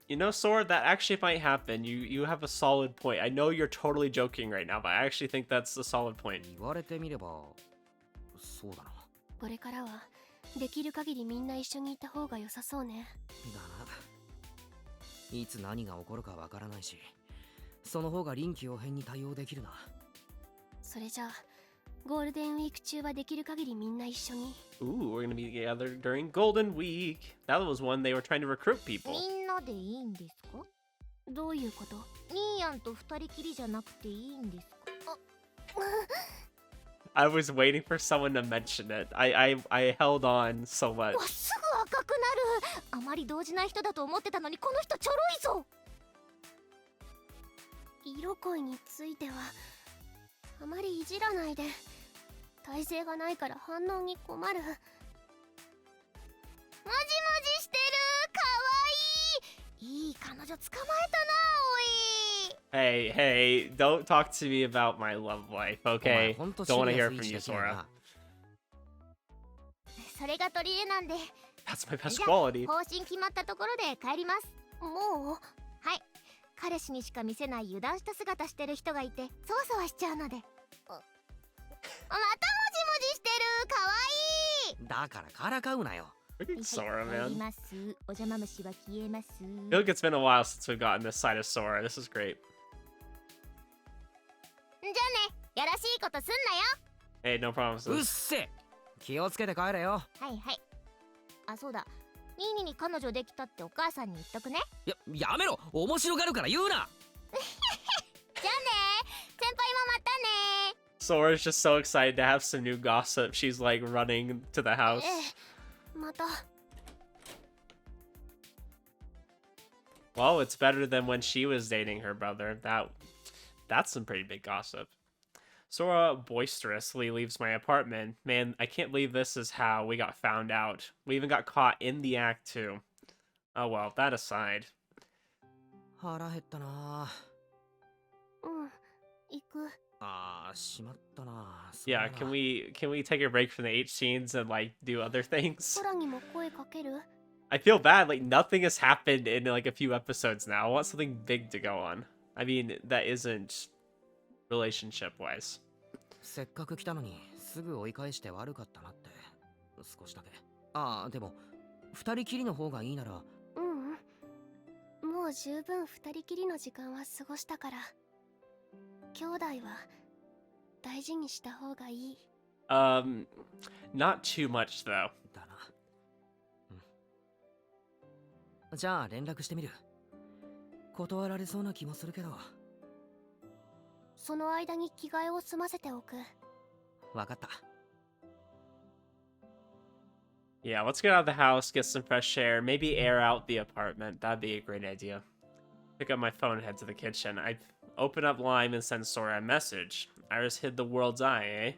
Speaker 1: You know, Sora, that actually might happen. You have a solid point. I know you're totally joking right now, but I actually think that's a solid point.
Speaker 3: 言われてみればそうだな。
Speaker 2: これからはできる限りみんな一緒にいた方が良さそうね。
Speaker 3: だな。いつ何が起こるかわからないし、その方が臨機応変に対応できるな。
Speaker 2: それじゃあゴールデンウィーク中はできる限りみんな一緒に。
Speaker 1: Ooh, we're gonna be together during Golden Week. That was when they were trying to recruit people.
Speaker 5: みんなでいいんですか？
Speaker 2: どういうこと？
Speaker 5: ニーヤンと二人きりじゃなくていいんですか？
Speaker 1: I was waiting for someone to mention it. I held on so much.
Speaker 5: わ、すぐ赤くなる。あまり動じない人だと思ってたのにこの人ちょろいぞ。
Speaker 2: 色恋についてはあまりいじらないで。耐性がないから反応に困る。
Speaker 5: もじもじしてる。かわいい。いい彼女捕まえたな、おい。
Speaker 1: Hey, hey, don't talk to me about my love life,
Speaker 3: お前
Speaker 1: okay?
Speaker 3: ほんと
Speaker 1: Don't want to
Speaker 3: シリア
Speaker 1: hear
Speaker 3: ス
Speaker 1: from
Speaker 3: イ
Speaker 1: you,
Speaker 3: チだけや
Speaker 1: Sora.
Speaker 3: な。
Speaker 5: それが取り柄なんで。
Speaker 1: That's my best
Speaker 5: じゃあ
Speaker 1: quality.
Speaker 5: 方針決まったところで帰ります。
Speaker 2: もう
Speaker 5: はい。彼氏にしか見せない油断した姿してる人がいてそわそわしちゃうので。またもじもじしてる。かわいい。
Speaker 3: だからからかうなよ。
Speaker 1: Look at Sora,
Speaker 5: 帰り
Speaker 1: man.
Speaker 5: ます。お邪魔虫は消えます。
Speaker 1: I feel like it's been a while since we've gotten this side of Sora. This is great.
Speaker 5: じゃあね。やらしいことすんなよ。
Speaker 1: Hey, no
Speaker 3: うっ
Speaker 1: promises.
Speaker 3: せ。気をつけて帰れよ。
Speaker 5: はいはい。あ、そうだ。ニーニに彼女できたってお母さんに言っとくね。
Speaker 3: やめろ。面白がるから言うな。
Speaker 5: じゃあね。先輩もまたね。
Speaker 1: Sora's just so excited to have some new gossip. She's like running to the house.
Speaker 2: また。
Speaker 1: Well, it's better than when she was dating her brother. That's some pretty big gossip. Sora boisterously leaves my apartment. Man, I can't believe this is how we got found out. We even got caught in the act too. Oh well, that aside.
Speaker 3: 腹減ったな。
Speaker 2: うん行く。
Speaker 3: あーしまったな。
Speaker 1: Yeah, can we take a break from the H scenes and like do other things?
Speaker 2: 空にも声かける？
Speaker 1: I feel bad, like nothing has happened in like a few episodes now. I want something big to go on. I mean, that isn't relationship wise.
Speaker 3: せっかく来たのにすぐ追い返して悪かったなって。少しだけ。ああでも二人きりの方がいいなら。
Speaker 2: もう十分二人きりの時間は過ごしたから。兄弟は大事にした方がいい。
Speaker 1: Not too much though.
Speaker 3: だな。じゃあ連絡してみる。断られそうな気もするけど。
Speaker 2: その間に着替えを済ませておく。
Speaker 3: わかった。
Speaker 1: Yeah, let's get out of the house, get some fresh air, maybe air out the apartment. That'd be a great idea. Pick up my phone and head to the kitchen. I open up Lime and send Sora a message. Iris hid the world's eye, eh?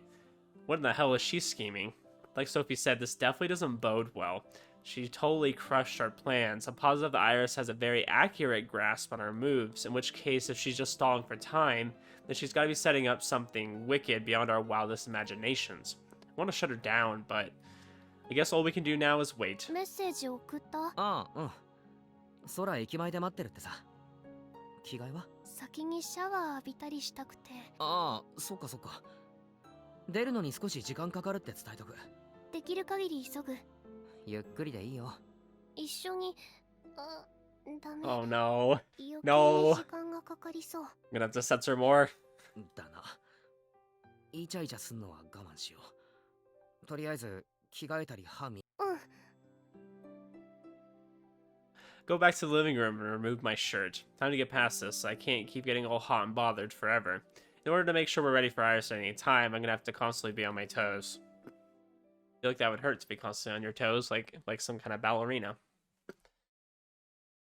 Speaker 1: What in the hell is she scheming? Like Sophie said, this definitely doesn't bode well. She totally crushed our plans. I'm positive that Iris has a very accurate grasp on our moves, in which case if she's just stalling for time, then she's got to be setting up something wicked beyond our wildest imaginations. I want to shut her down, but I guess all we can do now is wait.
Speaker 2: メッセージ送った？
Speaker 3: ああうん。空駅前で待ってるってさ。着替えは？
Speaker 2: 先にシャワー浴びたりしたくて。
Speaker 3: ああそっかそっか。出るのに少し時間かかるって伝えとく。
Speaker 2: できる限り急ぐ。
Speaker 3: ゆっくりでいいよ。
Speaker 2: 一緒に。あ、ダメ。
Speaker 1: Oh no.
Speaker 2: 余計
Speaker 1: No.
Speaker 2: に時間がかかりそう。
Speaker 1: I'm gonna have to censor more.
Speaker 3: だな。イチャイチャすんのは我慢しよう。とりあえず着替えたり歯み。
Speaker 2: うん。
Speaker 1: Go back to the living room and remove my shirt. Time to get past this. I can't keep getting all hot and bothered forever. In order to make sure we're ready for Iris at any time, I'm gonna have to constantly be on my toes. I feel like that would hurt to be constantly on your toes, like some kind of ballerina.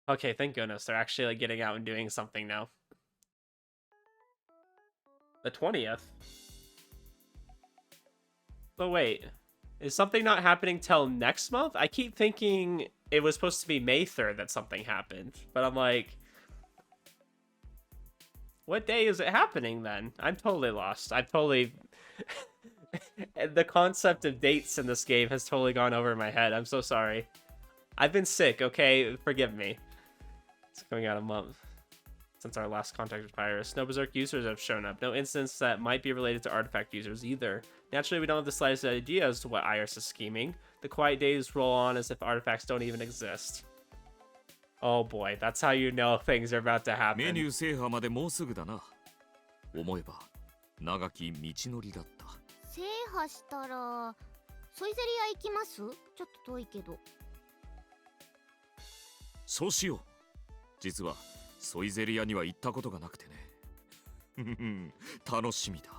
Speaker 1: Okay, thank goodness they're actually like getting out and doing something now. The 20th. But wait, is something not happening till next month? I keep thinking it was supposed to be May 3rd that something happened, but I'm like, what day is it happening then? I'm totally lost. I've totally... The concept of dates in this game has totally gone over my head. I'm so sorry. I've been sick, okay? Forgive me. It's coming out a month since our last contact with Iris. No Berserk users have shown up. No incidents that might be related to artifact users either. Naturally, we don't have the slightest idea as to what Iris is scheming. The quiet days roll on as if artifacts don't even exist. Oh boy, that's how you know things are about to happen.
Speaker 6: メニュー制覇までもうすぐだな。思えば長き道のりだった。
Speaker 5: 制覇したらソイゼリア行きます？ちょっと遠いけど。
Speaker 6: そうしよう。実はソイゼリアには行ったことがなくてね。楽しみだ。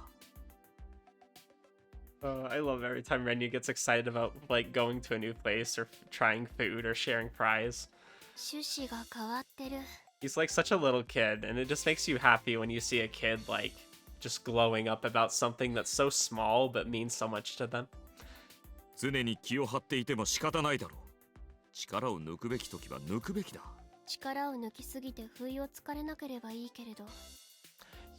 Speaker 1: I love every time Renu gets excited about like going to a new place or trying food or sharing fries.
Speaker 2: 趣旨が変わってる。
Speaker 1: He's like such a little kid, and it just makes you happy when you see a kid like just glowing up about something that's so small but means so much to them.
Speaker 6: 常に気を張っていても仕方ないだろう。力を抜くべき時は抜くべきだ。
Speaker 2: 力を抜きすぎて不意をつかれなければいいけれど。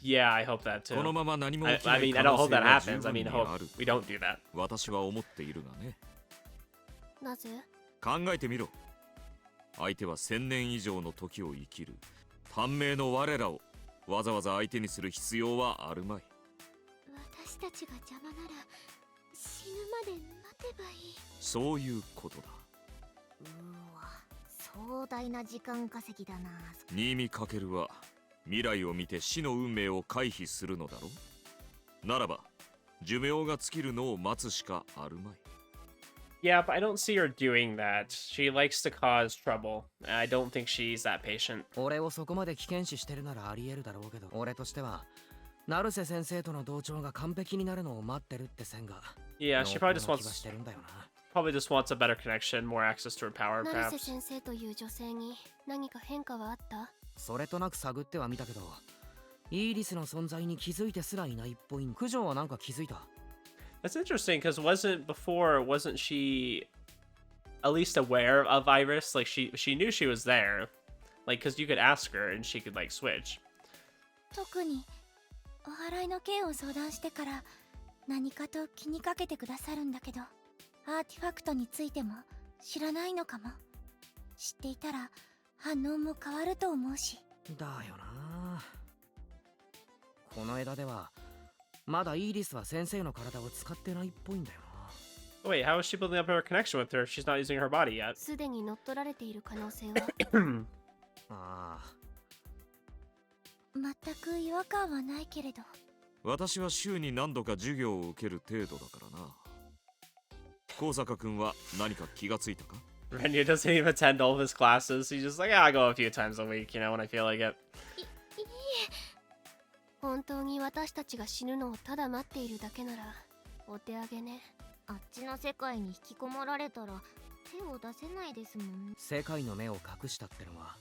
Speaker 1: Yeah, I hope that too.
Speaker 6: このまま何も
Speaker 1: I
Speaker 6: 起きない
Speaker 1: mean,
Speaker 6: 可
Speaker 1: I don't
Speaker 6: 能
Speaker 1: hope
Speaker 6: 性
Speaker 1: that
Speaker 6: は十
Speaker 1: happens. I
Speaker 6: 分
Speaker 1: mean,
Speaker 6: に
Speaker 1: I hope
Speaker 6: ある。
Speaker 1: we don't do that.
Speaker 6: 私は思っているがね。
Speaker 2: なぜ？
Speaker 6: 考えてみろ。相手は1000年以上の時を生きる短命の我らをわざわざ相手にする必要はあるまい。
Speaker 2: 私たちが邪魔なら死ぬまで待てばいい。
Speaker 6: そういうことだ。
Speaker 5: うわ、壮大な時間稼ぎだな。
Speaker 6: 新見かけるは未来を見て死の運命を回避するのだろう。ならば寿命が尽きるのを待つしかあるまい。
Speaker 1: Yeah, but I don't see her doing that. She likes to cause trouble. I don't think she's that patient.
Speaker 3: 俺をそこまで危険視してるならあり得るだろうけど、俺としては成瀬先生との同調が完璧になるのを待ってるって線が。
Speaker 1: Yeah, she probably just
Speaker 3: 濃厚な気が
Speaker 1: wants
Speaker 3: してるんだよな。
Speaker 1: probably just wants a better connection, more access to her power,
Speaker 2: 成瀬
Speaker 1: perhaps.
Speaker 2: 先生という女性に何か変化はあった？
Speaker 3: それとなく探ってはみたけど、イーリスの存在に気づいてすらいないっぽい。九条はなんか気づいた。
Speaker 1: That's interesting because wasn't she at least aware of Iris? Like she knew she was there, like because you could ask her and she could like switch.
Speaker 4: 特にお祓いの件を相談してから何かと気にかけてくださるんだけど、アーティファクトについても知らないのかも。知っていたら反応も変わると思うし。
Speaker 3: だよな。この枝ではまだイーリスは先生の体を使ってないっぽいんだよな。
Speaker 1: Wait, how is she building up her connection with her if she's not using her body yet?
Speaker 2: すでに乗っ取られている可能性は？
Speaker 3: ああ。
Speaker 4: 全く違和感はないけれど。
Speaker 6: 私は週に何度か授業を受ける程度だからな。高坂君は何か気がついたか？
Speaker 1: Renu doesn't even attend all of his classes. He's just like, yeah, I go a few times a week, you know, when I feel like it.
Speaker 2: 本当に私たちが死ぬのをただ待っているだけならお手上げね。
Speaker 5: あっちの世界に引きこもられたら手を出せないですもん。
Speaker 3: 世界の目を隠したってのは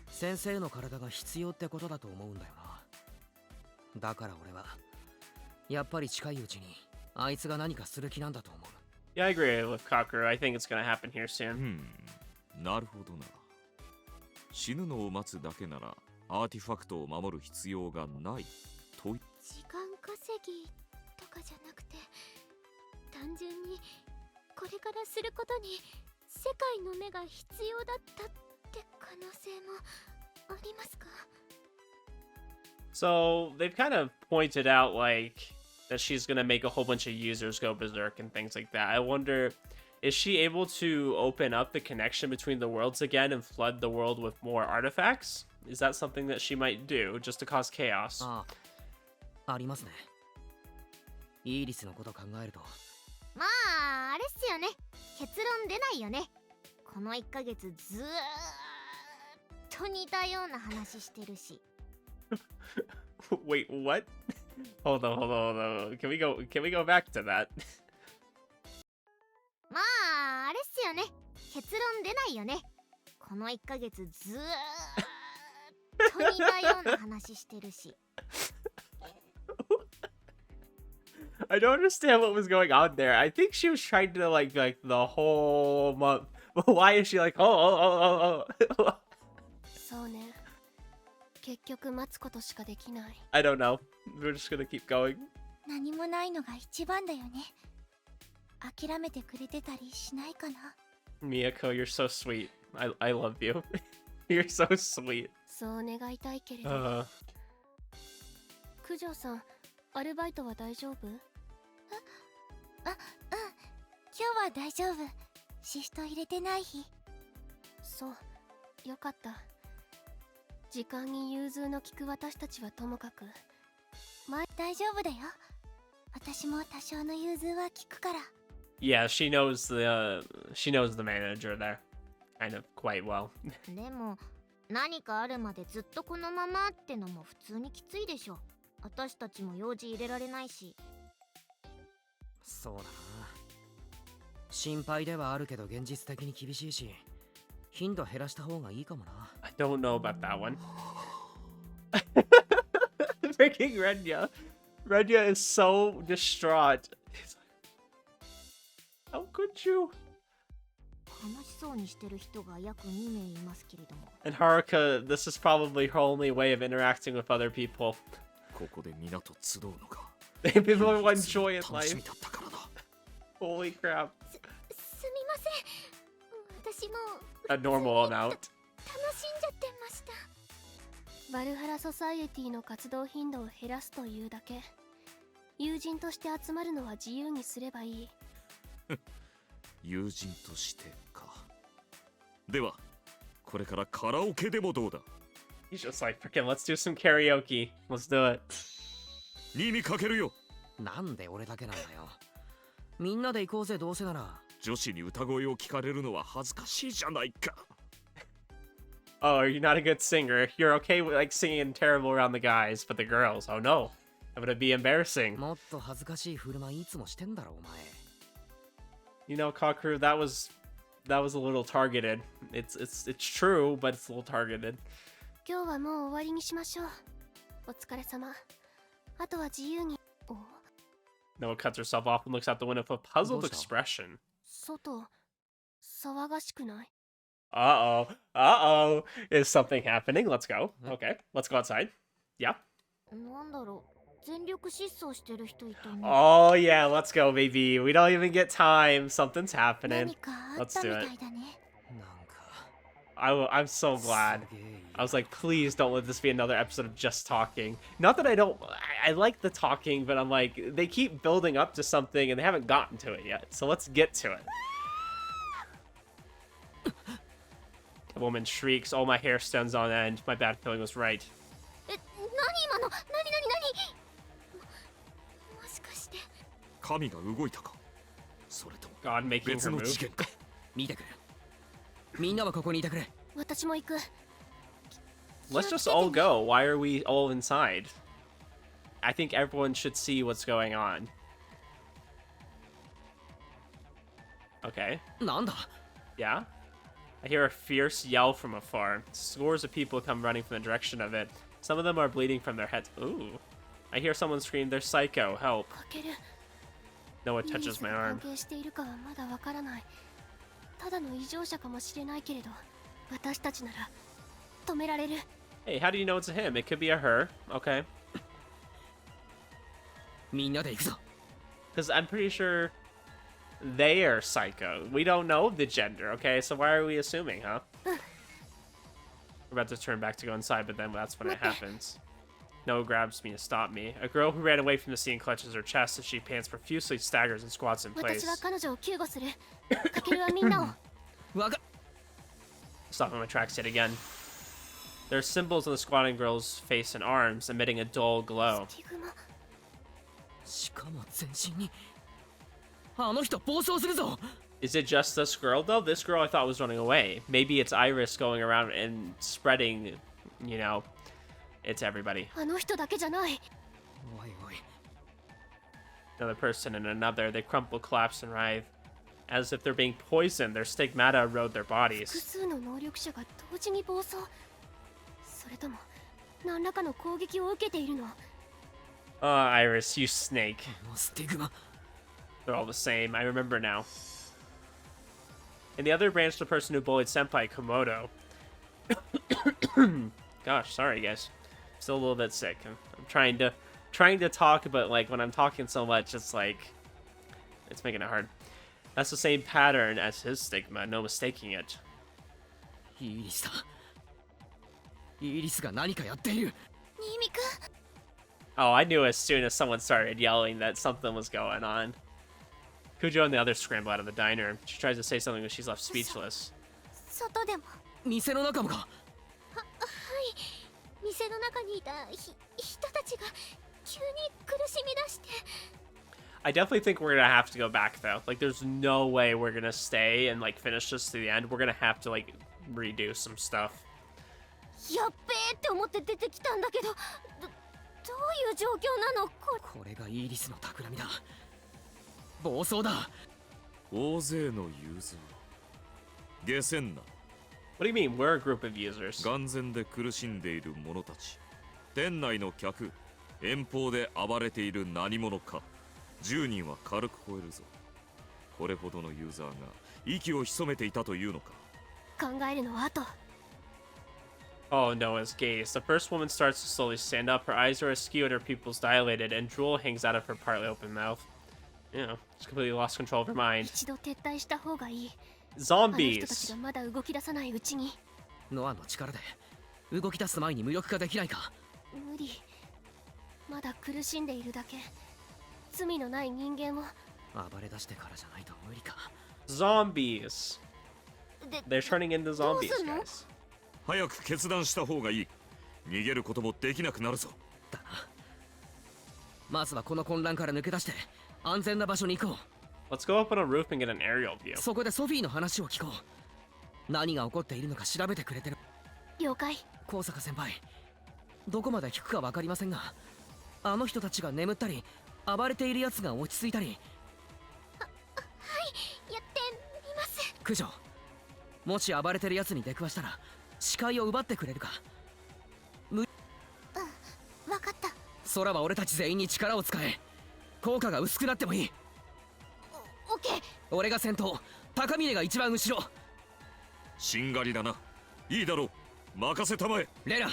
Speaker 3: 先生の体が必要ってことだと思うんだよな。だから俺はやっぱり近いうちにあいつが何かする気なんだと思う。
Speaker 1: Yeah, I agree with Kakeru. I think it's gonna happen here soon.
Speaker 6: なるほどな。死ぬのを待つだけならアーティファクトを守る必要がないと。
Speaker 2: 時間稼ぎとかじゃなくて単純にこれからすることに世界の目が必要だったって可能性もありますか？
Speaker 1: So they've kind of pointed out like that she's gonna make a whole bunch of users go berserk and things like that. I wonder, is she able to open up the connection between the worlds again and flood the world with more artifacts? Is that something that she might do just to cause chaos?
Speaker 3: ああ。ありますね。イーリスのこと考えると。
Speaker 5: まああれっすよね、結論出ないよね。この1ヶ月ずーっと似たような話してるし。
Speaker 1: Wait, what? Hold on, hold on, hold on. Can we go back to that?
Speaker 5: まああれっすよね、結論出ないよね。この1ヶ月ずーっと似たような話してるし。
Speaker 1: I don't understand what was going on there. I think she was trying to like the whole month. But why is she like, oh?
Speaker 2: そうね。結局待つことしかできない。
Speaker 1: I don't know. We're just gonna keep going.
Speaker 4: 何もないのが一番だよね。諦めてくれてたりしないかな。
Speaker 1: Miyako, you're so sweet. I love you. You're so sweet.
Speaker 2: そう願いたいけれど。 九条さん、アルバイトは大丈夫？
Speaker 4: 今日は大丈夫。シフト入れてない日。
Speaker 2: そう、よかった。時間に融通の利く私たちはともかく、
Speaker 4: 大丈夫だよ。私も多少の融通は利くから。
Speaker 1: Yeah, she knows the manager there, kind of quite well.
Speaker 5: でも何かあるまでずっとこのままってのも普通にきついでしょ。私たちも用事入れられないし。
Speaker 3: そうだな。心配ではあるけど現実的に厳しいし、頻度減らした方がいいかもな。
Speaker 1: I don't know about that one. Freaking Renya. Renya is so distraught. He's like, how could you?
Speaker 5: 楽しそうにしてる人が約2名いますけれども。
Speaker 1: And Haruka, this is probably her only way of interacting with other people.
Speaker 6: ここで皆と集うのが
Speaker 1: People want joy in
Speaker 6: 楽し
Speaker 1: life.
Speaker 6: みだったからだ。
Speaker 1: Holy crap.
Speaker 5: すみません、私も
Speaker 1: A normal amount.
Speaker 5: 楽しんじゃってました。
Speaker 2: バルハラソサイエティの活動頻度を減らすというだけ。友人として集まるのは自由にすればいい。
Speaker 6: 友人としてか。ではこれからカラオケでもどうだ。
Speaker 1: He's just like, freaking, let's do some karaoke. Let's do it.
Speaker 6: 2にかけるよ。
Speaker 3: なんで俺だけなんだよ。みんなで行こうぜ、どうせなら。
Speaker 6: 女子に歌声を聞かれるのは恥ずかしいじゃないか。
Speaker 1: Oh, you're not a good singer. You're okay with like singing terrible around the guys, but the girls, oh no. That would be embarrassing.
Speaker 3: もっと恥ずかしい振る舞いいつもしてんだろお前。
Speaker 1: You know, Kakeru, that was a little targeted. It's true, but it's a little targeted.
Speaker 2: 今日はもう終わりにしましょう。お疲れ様。あとは自由に。お、
Speaker 1: Noah cuts herself off and looks out the window with a puzzled
Speaker 3: What's that?
Speaker 1: expression.
Speaker 2: 外、騒がしくない？
Speaker 1: Uh-oh. Is something happening? Let's go. Okay, let's go outside. Yeah.
Speaker 5: なんだろう、全力疾走してる人いたね。
Speaker 1: Oh, yeah, let's go, baby. We don't even get time. Something's happening.
Speaker 4: 何かあったみたいだね。
Speaker 3: なんか
Speaker 1: I'm so glad.
Speaker 3: すげえいい
Speaker 1: I was like, please don't let this be another episode of just talking. Not that I don't, I like the talking, but I'm like, they keep building up to something and they haven't gotten to it yet. So let's get to it. The woman shrieks, oh, my hair stands on end. My bad feeling was right.
Speaker 5: え、何今の？何？もしかして。
Speaker 6: 神が動いたか。それとも
Speaker 1: God making
Speaker 6: 別
Speaker 1: her
Speaker 6: の事
Speaker 1: move.
Speaker 6: 件か。
Speaker 3: 見てくれ。みんなはここにいてくれ。
Speaker 2: 私も行く。
Speaker 1: Let's just all go. Why are we all inside? I think everyone should see what's going on. Okay.
Speaker 3: なんだ
Speaker 1: Yeah? I hear a fierce yell from afar. Scores of people come running from the direction of it. Some of them are bleeding from their heads. Ooh. I hear someone scream, they're psycho, help.
Speaker 2: かける。
Speaker 1: Noah
Speaker 2: イーリ
Speaker 1: touches
Speaker 2: ス
Speaker 1: my
Speaker 2: が
Speaker 1: arm.
Speaker 2: 関係しているかはまだわからない。ただの異常者かもしれないけれど、私たちなら止められる。
Speaker 1: Hey, how do you know it's a him? It could be a her. Okay.
Speaker 3: みんなで行くぞ。
Speaker 1: Because I'm pretty sure they are psycho. We don't know the gender, okay? So why are we assuming, huh? We're about to turn back to go inside, but then that's when it happens. Noah grabs me to stop me. A girl who ran away from the scene clutches her chest as she pants profusely, staggers, and squats in
Speaker 2: 私
Speaker 1: place.
Speaker 2: は彼女を救護する。かけるはみんなを。
Speaker 3: わか
Speaker 1: Stopping my tracks yet again. There are symbols on the squatting girl's face and arms, emitting a dull glow.
Speaker 2: スティグマ。
Speaker 3: しかも全身にあの人暴走するぞ。
Speaker 1: Is it just this girl, though? This girl I thought was running away. Maybe it's Iris going around and spreading, you know, it's everybody.
Speaker 2: あの人だけじゃない。
Speaker 3: おいおい
Speaker 1: Another person and another. They crumple, collapse, and writhe. As if they're being poisoned, their stigmata erode their
Speaker 2: 複
Speaker 1: bodies.
Speaker 2: 数の能力者が同時に暴走。それとも何らかの攻撃を受けているの。
Speaker 1: Iris, you snake.
Speaker 3: このスティグマ
Speaker 1: They're all the same. I remember now. And the other branch, the person who bullied Senpai Komodo. Gosh, sorry guys. Still a little bit sick. I'm trying to talk, but like when I'm talking so much, it's like it's making it hard. That's the same pattern as his stigma, no mistaking it.
Speaker 3: イリスだ。イリスが何かやっている。
Speaker 5: 新見くん
Speaker 1: Oh, I knew as soon as someone started yelling that something was going on. Kujo and the others scramble out of the diner. She tries to say something, but she's left speechless.
Speaker 5: 外でも。
Speaker 3: 店の中もか。
Speaker 5: はい店の中にいた人たちが急に苦しみ出して。
Speaker 1: I definitely think we're gonna have to go back though. Like, there's no way we're gonna stay and like finish this to the end. We're gonna have to like redo some stuff.
Speaker 5: やっべーって思って出てきたんだけど、どういう状況なのこれ。
Speaker 3: これがイリスの企みだ。暴走だ。
Speaker 6: 大勢のユーザー。下船な。
Speaker 1: What do you mean? We're a group of users.
Speaker 6: 眼前で苦しんでいる者たち。店内の客。遠方で暴れている何者か。10人は軽く超えるぞ。これほどのユーザーが息を潜めていたというのか。
Speaker 2: 考えるのは後。
Speaker 1: Oh, Noah's gaze. The first woman starts to slowly stand up. Her eyes are askew and her pupils dilated, and drool hangs out of her partly open mouth. You know, she's completely lost control of her mind.
Speaker 2: 一度撤退した方がいい。あの人たち
Speaker 1: Zombies!
Speaker 2: がまだ動き出さないうちに。
Speaker 3: ノアの力で動き出す前に無力化できないか。
Speaker 2: 無理。まだ苦しんでいるだけ。罪のない人間を。
Speaker 3: 暴れ出してからじゃないと無理か。
Speaker 1: Zombies!
Speaker 5: で
Speaker 1: They're turning into zombies,
Speaker 2: どうすんの？
Speaker 1: guys.
Speaker 6: 早く決断した方がいい。逃げることもできなくなるぞ。
Speaker 3: だな。まずはこの混乱から抜け出して安全な場所に行こ
Speaker 1: Let's go up on a roof and get an aerial view.
Speaker 3: う。そこでソフィーの話を聞こう。何が起こっているのか調べてくれてる。
Speaker 2: 了解。
Speaker 3: 高坂先輩、どこまで聞くか分かりませんが、あの人たちが眠ったり暴れているやつが落ち着いたり。
Speaker 5: やってみます。
Speaker 3: 九条、もし暴れてるやつに出くわしたら視界を奪ってくれるか。
Speaker 5: わかった。
Speaker 3: 空は俺たち全員に力を使え。効果が薄くなってもいい。
Speaker 5: オッケー。
Speaker 3: 俺が先頭、高峰が一番後ろ。
Speaker 6: しんがりだな。いいだろう。任せたまえ。
Speaker 3: レラ、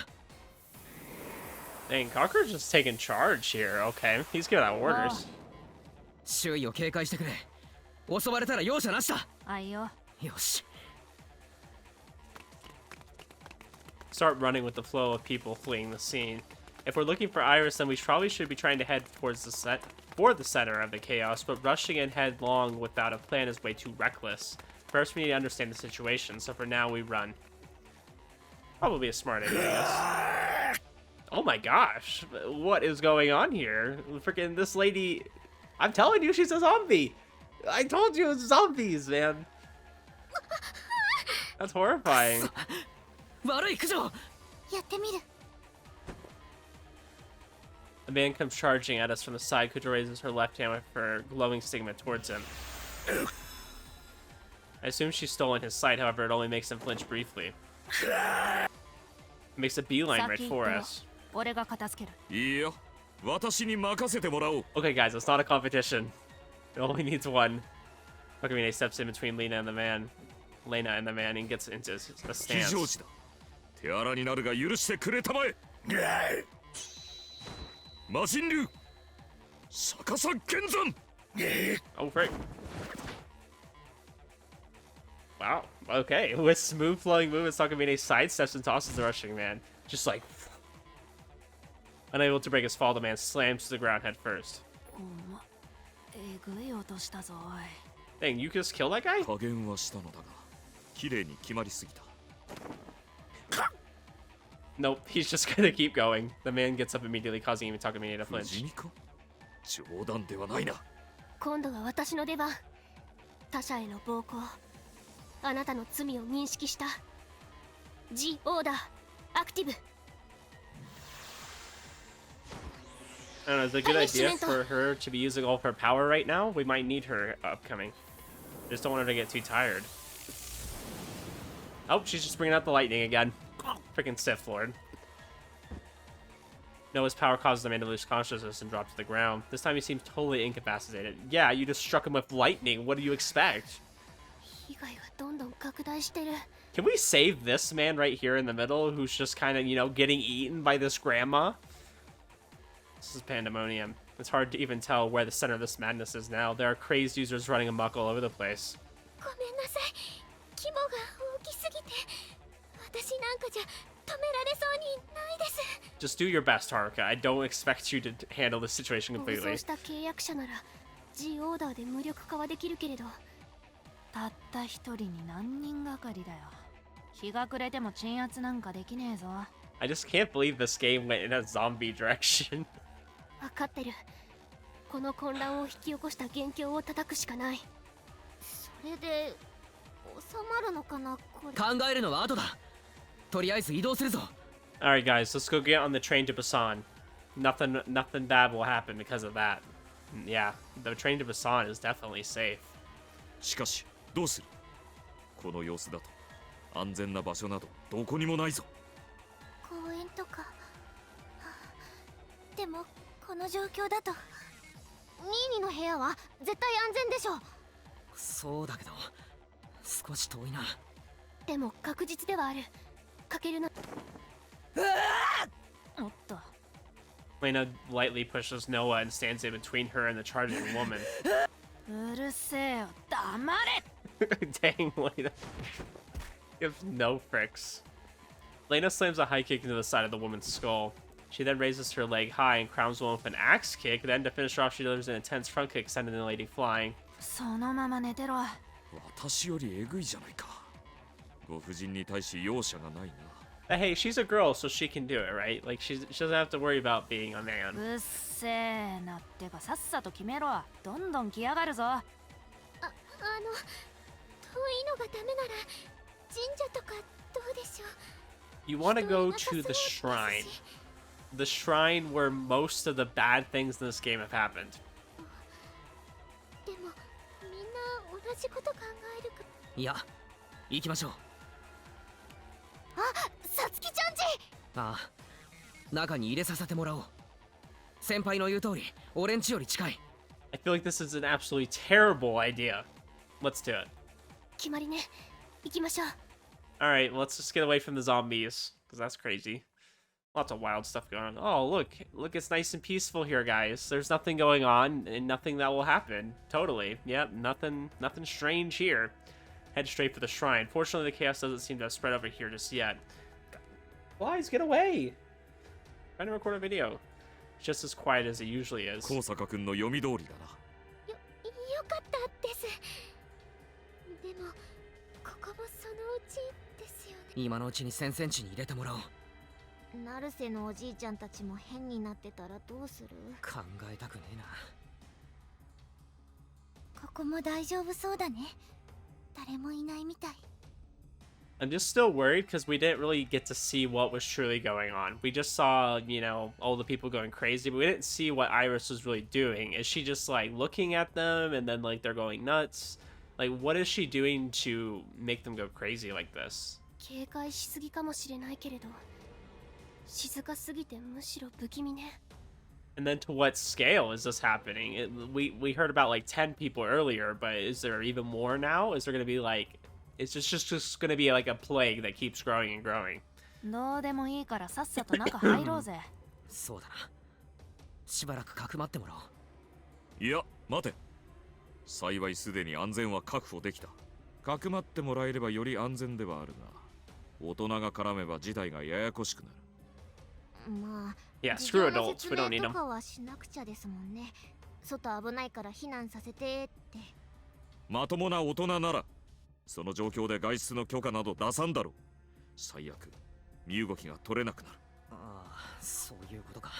Speaker 1: Dang, Conqueror's just taking charge here. Okay, he's giving out orders.
Speaker 3: 周囲を警戒してくれ。襲われたら容赦なしだ。
Speaker 5: あいよ。
Speaker 3: よし。
Speaker 1: Start running with the flow of people fleeing the scene. If we're looking for Iris, then we probably should be trying to head towards the center of the chaos, but rushing in headlong without a plan is way too reckless. First, we need to understand the situation, so for now, we run. Probably a smart idea, I guess. Oh my gosh, what is going on here? Freaking this lady, I'm telling you, she's a zombie. I told you it's zombies, man. That's horrifying.
Speaker 3: 悪い九条。
Speaker 5: やってみる。
Speaker 1: A man comes charging at us from the side. Kujo raises her left hand with her glowing stigma towards him. I assume she's stolen his sight, however, it only makes him flinch briefly. It makes a beeline right for us.
Speaker 5: 俺が片付ける。
Speaker 6: いいよ。私に任せてもらおう。
Speaker 1: Okay, guys, it's not a competition. It only needs one. Okamine steps in between Lena and the man, and gets into a
Speaker 6: 非常
Speaker 1: stance.
Speaker 6: 時だ。手荒になるが許してくれたまえ。魔人竜。逆さ剣山。
Speaker 1: Oh, frick. Wow. Okay. With smooth flowing movements, Takamine sidesteps and tosses the rushing man. Just like... Unable to break his fall, the man slams to the ground head first.
Speaker 5: えぐい音したぞおい。
Speaker 1: Dang, you just killed that guy?
Speaker 6: 加減はしたのだが、綺麗に決まりすぎた。
Speaker 1: Nope, he's just gonna keep going. The man gets up immediately, causing even Takamine to
Speaker 6: 不死
Speaker 1: flinch.
Speaker 6: 身か。冗談ではないな。
Speaker 2: 今度は私の出番。他者への暴行、あなたの罪を認識した。 G オーダーアクティブ。
Speaker 1: I don't know, is it a good idea for her to be using all of her power right now? We might need her upcoming. Just don't want her to get too tired. Oh, she's just bringing out the lightning again. Freaking Sith Lord. Noah's power causes the man to lose consciousness and drop to the ground. This time he seems totally incapacitated. Yeah, you just struck him with lightning. What do you expect?
Speaker 2: 被害がどんどん拡大してる。
Speaker 1: Can we save this man right here in the middle who's just kind of, you know, getting eaten by this grandma? This is pandemonium. It's hard to even tell where the center of this madness is now. There are crazed users running amok all over the place.
Speaker 2: ごめんなさい。規模が大きすぎて、私なんかじゃ止められそうにないです。
Speaker 1: Just do your best, Haruka. I don't expect you to handle this situation
Speaker 2: 暴
Speaker 1: completely.
Speaker 2: 走した契約者なら G オーダーで無力化はできるけれど、
Speaker 5: たった一人に何人がかりだよ。日が暮れても鎮圧なんかできねえぞ。
Speaker 1: I just can't believe this game went in a zombie direction.
Speaker 2: 分かってる。この混乱を引き起こした元凶を叩くしかない。
Speaker 5: それで収まるのかなこれ。
Speaker 3: 考えるのは後だ。とりあえず移動するぞ。
Speaker 1: Alright, guys, let's go get on the train to Busan. Nothing bad will happen because of that. Yeah, the train to Busan is definitely safe.
Speaker 6: しかしどうする。この様子だと安全な場所などどこにもないぞ。
Speaker 2: 公園とか。でもこの状況だと。
Speaker 5: ニーニの部屋は絶対安全でしょ。
Speaker 3: そうだけど少し遠いな。
Speaker 2: でも確実ではある。かけるの。
Speaker 5: おっと。
Speaker 1: Lena lightly pushes Noah and stands in between her and the charging woman.
Speaker 5: うるせえよ。黙れ。
Speaker 1: Dang, Lena. You have no fricks. Lena slams a high kick into the side of the woman's skull. She then raises her leg high and crowns the woman with an axe kick. Then, to finish her off, she delivers an intense front kick, sending the lady flying.
Speaker 5: そのまま寝てろ。
Speaker 6: 私よりエグいじゃないか。ご婦人に対し容赦がないな。
Speaker 1: But hey, she's a girl, so she can do it, right? Like, she doesn't have to worry about being a man.
Speaker 5: うっせえなってかさっさと決めろ。どんどん来やがるぞ。
Speaker 2: 遠いのがダメなら神社とかどうでしょう。
Speaker 1: You want to go to the shrine. The shrine where most of the bad things in this game have happened.
Speaker 2: でもみんな同じこと考えるか。
Speaker 3: いや行きましょう。
Speaker 2: さつきちゃんち。
Speaker 3: ああ中に入れさせてもらおう。先輩の言う通り俺んちより近い。
Speaker 1: I feel like this is an absolutely terrible idea. Let's do it.
Speaker 2: 決まりね。行きましょう。
Speaker 1: Alright, let's just get away from the zombies, because that's crazy. Lots of wild stuff going on. Oh, look, it's nice and peaceful here, guys. There's nothing going on, and nothing that will happen. Totally. Yep, nothing strange here. Head straight for the shrine. Fortunately, the chaos doesn't seem to have spread over here just yet. Flies, get away! Trying to record a video. It's just as quiet as it usually is.
Speaker 6: 高坂君の読み通りだな。
Speaker 2: よかったです。でもここもそのうちですよね。
Speaker 3: 今のうちに先々地に入れてもらおう。
Speaker 5: 成瀬のおじいちゃんたちも変になってたらどうする。
Speaker 3: 考えたくねえな。
Speaker 2: ここも大丈夫そうだね。誰もいないみたい。
Speaker 1: I'm just still worried because we didn't really get to see what was truly going on. We just saw, you know, all the people going crazy, but we didn't see what Iris was really doing. Is she just like looking at them and then like they're going nuts? Like, what is she doing to make them go crazy like this?
Speaker 2: 警戒しすぎかもしれないけれど、静かすぎてむしろ不気味ね。
Speaker 1: And then to what scale is this happening? We heard about like 10 people earlier, but is there even more now? Is there going to be like, it's just going to be like a plague that keeps growing and growing?
Speaker 5: どうでもいいからさっさと中入ろうぜ。
Speaker 3: そうだな。しばらくかくまってもらおう。
Speaker 6: いや待て。幸いすでに安全は確保できた。かくまってもらえればより安全ではあるが、大人が絡めば事態がややこしくなる。
Speaker 5: まあ、
Speaker 1: Yeah,
Speaker 5: 事
Speaker 1: screw
Speaker 5: 情の
Speaker 1: adults.
Speaker 5: 説
Speaker 1: We don't
Speaker 5: 明
Speaker 1: need
Speaker 5: と
Speaker 1: them.
Speaker 5: かはしなくちゃですもんね。外危ないから避難させてって。
Speaker 6: まともな大人ならその状況で外出の許可など出さんだろう。最悪身動きが取れなくなる。
Speaker 3: ああそういうことか。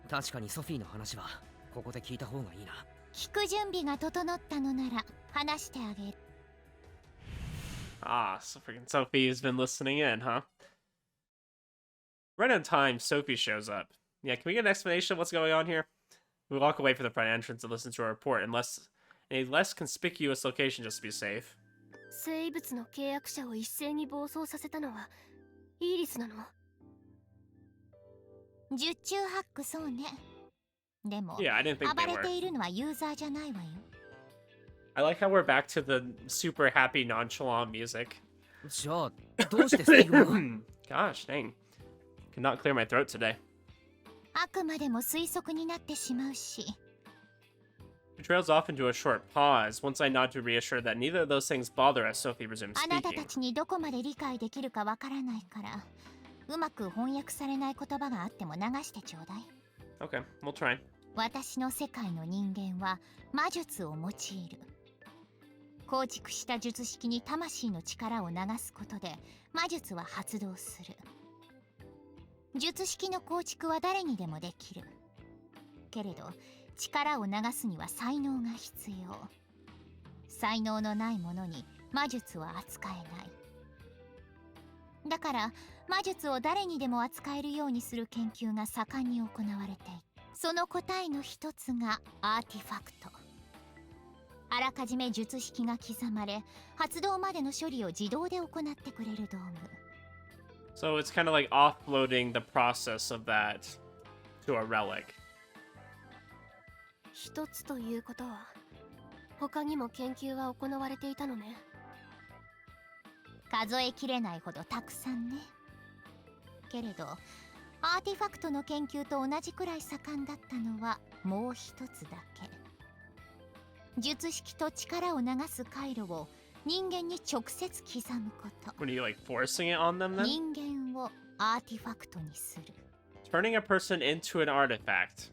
Speaker 3: 確かにソフィーの話はここで聞いた方がいいな。
Speaker 4: 聞く準備が整ったのなら話してあげる。
Speaker 1: Ah, so freaking Sophie's been listening in, huh? Right on time, Sophie shows up. Yeah, can we get an explanation of what's going on here? We walk away from the front entrance and listen to a report in a less conspicuous location just to be safe.
Speaker 2: 生物の契約者を一斉に暴走させたのはイーリスなの？
Speaker 4: 十中八九そうね。でも
Speaker 1: Yeah, I didn't think
Speaker 4: 暴
Speaker 1: they
Speaker 4: れ
Speaker 1: were.
Speaker 4: ているのはユーザーじゃないわよ。
Speaker 1: I like how we're back to the super happy, nonchalant music.
Speaker 3: じゃあどうしてスティグマ
Speaker 1: Gosh, dang. Could not clear my throat today.
Speaker 4: あくまでも推測になってしまうし。
Speaker 1: It trails off into a short pause, once I nod to reassure that neither of those things bother as Sophie resumes
Speaker 4: あなた
Speaker 1: speaking.
Speaker 4: たちにどこまで理解できるかわからないから、うまく翻訳されない言葉があっても流してちょうだい。
Speaker 1: Okay, we'll try.
Speaker 4: 私の世界の人間は魔術を用いる。構築した術式に魂の力を流すことで魔術は発動する。術式の構築は誰にでもできる。けれど力を流すには才能が必要。才能のないものに魔術は扱えない。だから魔術を誰にでも扱えるようにする研究が盛んに行われている。その答えの一つがアーティファクト。あらかじめ術式が刻まれ、発動までの処理を自動で行ってくれる道具。
Speaker 1: So it's kind of like offloading the process of that to a relic.
Speaker 2: 一つということは他にも研究は行われていたのね。
Speaker 4: 数えきれないほどたくさんね。けれどアーティファクトの研究と同じくらい盛んだったのはもう一つだけ。術式と力を流す回路を人間に直接刻むこと。
Speaker 1: What are you like forcing it on them then?
Speaker 4: 人間をアーティファクトにする。
Speaker 1: Turning a person into an artifact.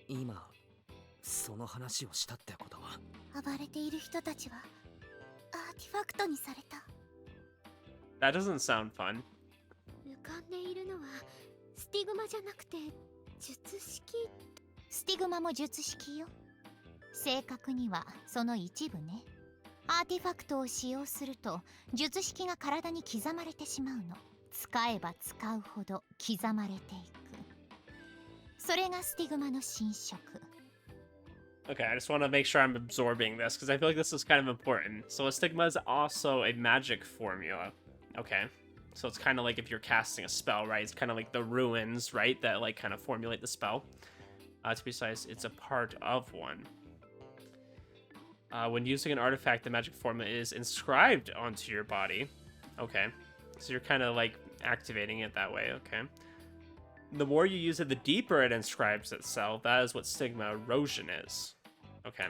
Speaker 3: 今その話をしたってことは
Speaker 2: 暴れている人たちはアーティファクトにされた。
Speaker 1: That doesn't sound fun.
Speaker 2: 浮かんでいるのはスティグマじゃなくて術式。
Speaker 4: スティグマも術式よ。正確にはその一部ね。アーティファクトを使用すると術式が体に刻まれてしまうの。使えば使うほど刻まれていく。それがスティグマの侵食。
Speaker 1: Okay, I just want to make sure I'm absorbing this because I feel like this is kind of important. So a stigma is also a magic formula. Okay. So it's kind of like if you're casting a spell, right? It's kind of like the ruins, right? That like kind of formulate the spell. To be precise, it's a part of one. When using an artifact, the magic formula is inscribed onto your body. Okay. So you're kind of like activating it that way. Okay. The more you use it, the deeper it inscribes itself. That is what stigma erosion is. Okay.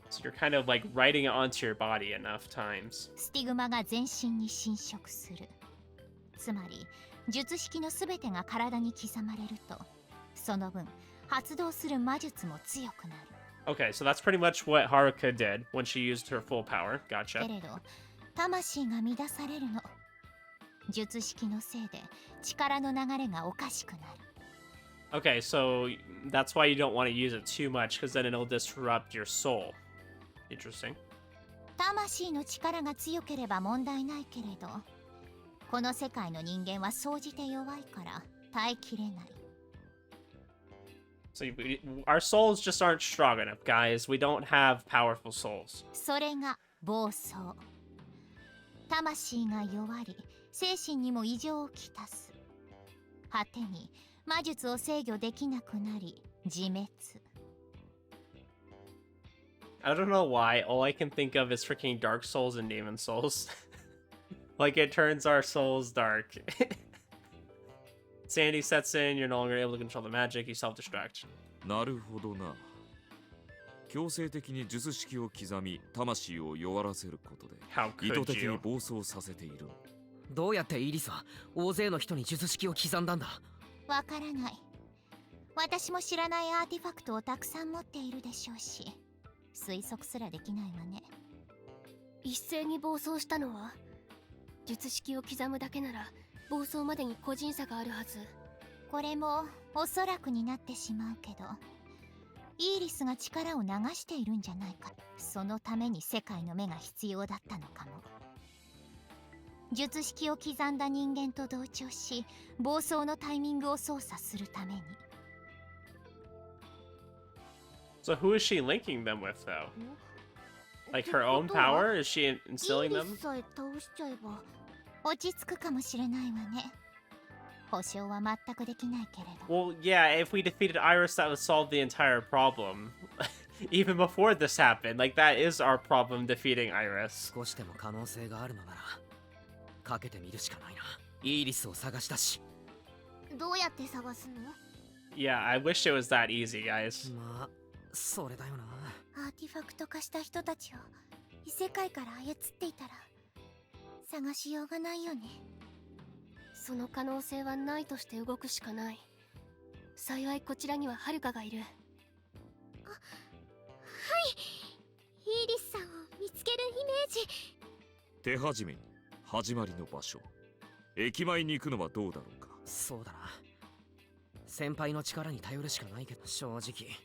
Speaker 1: So you're kind of like writing it onto your body enough times.
Speaker 4: スティグマが全身に侵食する。つまり術式のすべてが体に刻まれると、その分発動する魔術も強くなる。
Speaker 1: Okay, so that's pretty much what Haruka did when she used her full power.
Speaker 4: け
Speaker 1: Gotcha.
Speaker 4: れど魂が乱されるの。術式のせいで力の流れがおかしくなる。
Speaker 1: Okay, so that's why you don't want to use it too much because then it'll disrupt your soul. Interesting.
Speaker 4: 魂の力が強ければ問題ないけれど、この世界の人間は総じて弱いから耐えきれない。
Speaker 1: So our souls just aren't strong enough, guys. We don't have powerful souls.
Speaker 4: それが暴走。魂が弱り、精神にも異常をきたす。果てに魔術を制御できなくなり自滅。
Speaker 1: I don't know why. All I can think of is freaking Dark Souls and Demon Souls. Like it turns our souls dark. Sandy sets in, you're no longer able to control the magic, you self-destruct.
Speaker 6: なるほどな。強制的に術式を刻み魂を弱らせることで
Speaker 1: How
Speaker 6: 意図
Speaker 1: could
Speaker 6: 的に
Speaker 1: you?
Speaker 6: 暴走させている。
Speaker 3: どうやってイリスは大勢の人に術式を刻んだんだ。
Speaker 4: わからない。私も知らないアーティファクトをたくさん持っているでしょうし、推測すらできないわね。
Speaker 2: 一斉に暴走したのは術式を刻むだけなら暴走までに個人差があるはず。
Speaker 4: これもおそらくになってしまうけど、イーリスが力を流しているんじゃないか。そのために世界の目が必要だったのかも。術式を刻んだ人間と同調し、暴走のタイミングを操作するために。
Speaker 1: So who is she linking them with, though? Like her own power? Is she
Speaker 5: イー
Speaker 1: instilling
Speaker 5: リ
Speaker 1: them?
Speaker 5: スさえ倒しちゃえば。
Speaker 4: 落ち着くかもしれないわね。保証は全くできないけれど。
Speaker 1: Well, yeah, if we defeated Iris, that would solve the entire problem. Even before this happened, like, that is our problem, defeating Iris.
Speaker 3: 少しでも可能性があるのならかけてみるしかないな。イーリスを探したし。
Speaker 5: どうやって探すの？
Speaker 1: Yeah, I wish it was that easy, guys.
Speaker 3: まあそれだよな。
Speaker 2: アーティファクト化した人たちを異世界から操っていたら探しようがないよね。その可能性はないとして動くしかない。幸いこちらにはハルカがいる。あ、はい。イーリスさんを見つけるイメージ。
Speaker 6: 手始めに始まりの場所、駅前に行くのはどうだろうか。
Speaker 3: そうだな。先輩の力に頼るしかないけど、正直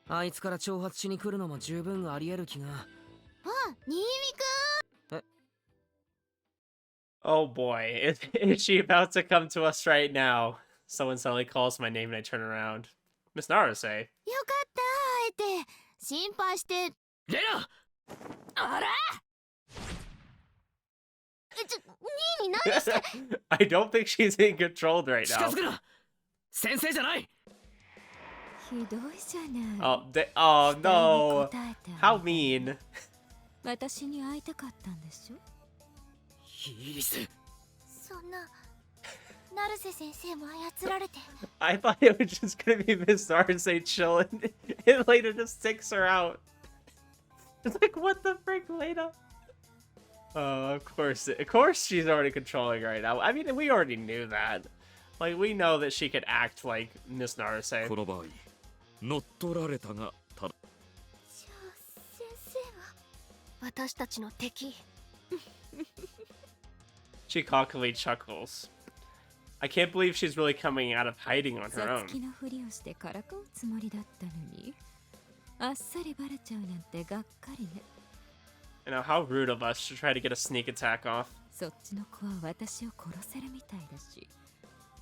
Speaker 3: あいつから挑発しに来るのも十分あり得る気が。
Speaker 2: あ、新見くん。
Speaker 1: Oh boy, is she about to come to us right now? Someone suddenly calls my name and I turn around. Miss Naruse.
Speaker 2: よかった会えて。心配して。
Speaker 3: レナ。
Speaker 2: あら。ニーニ何して。
Speaker 1: I don't think she's being controlled right
Speaker 3: 近
Speaker 1: now.
Speaker 3: づくな。先生じゃない。
Speaker 2: ひどいじゃない。
Speaker 1: Oh no. How mean.
Speaker 2: 私に会いたかったんでしょ。
Speaker 3: イーリス。
Speaker 2: そんな。成瀬先生も操られて。
Speaker 1: I thought it was just gonna be Miss Naruse chilling and Lena just takes her out. It's like, what the frick, Lena? Of course she's already controlling right now. I mean, we already knew that. Like, we know that she could act like Miss Naruse.
Speaker 6: この場合乗っ取られたがただ。
Speaker 2: じゃあ先生は私たちの敵。
Speaker 1: She cockily chuckles. I can't believe she's really coming out of hiding on her
Speaker 7: さ
Speaker 1: own.
Speaker 7: つきのふりをしてからかうつもりだったのに、あっさりバレちゃうなんてがっかりね。
Speaker 1: You know, how rude of us to try to get a sneak attack off.
Speaker 7: そっちの子は私を殺せるみたいだし、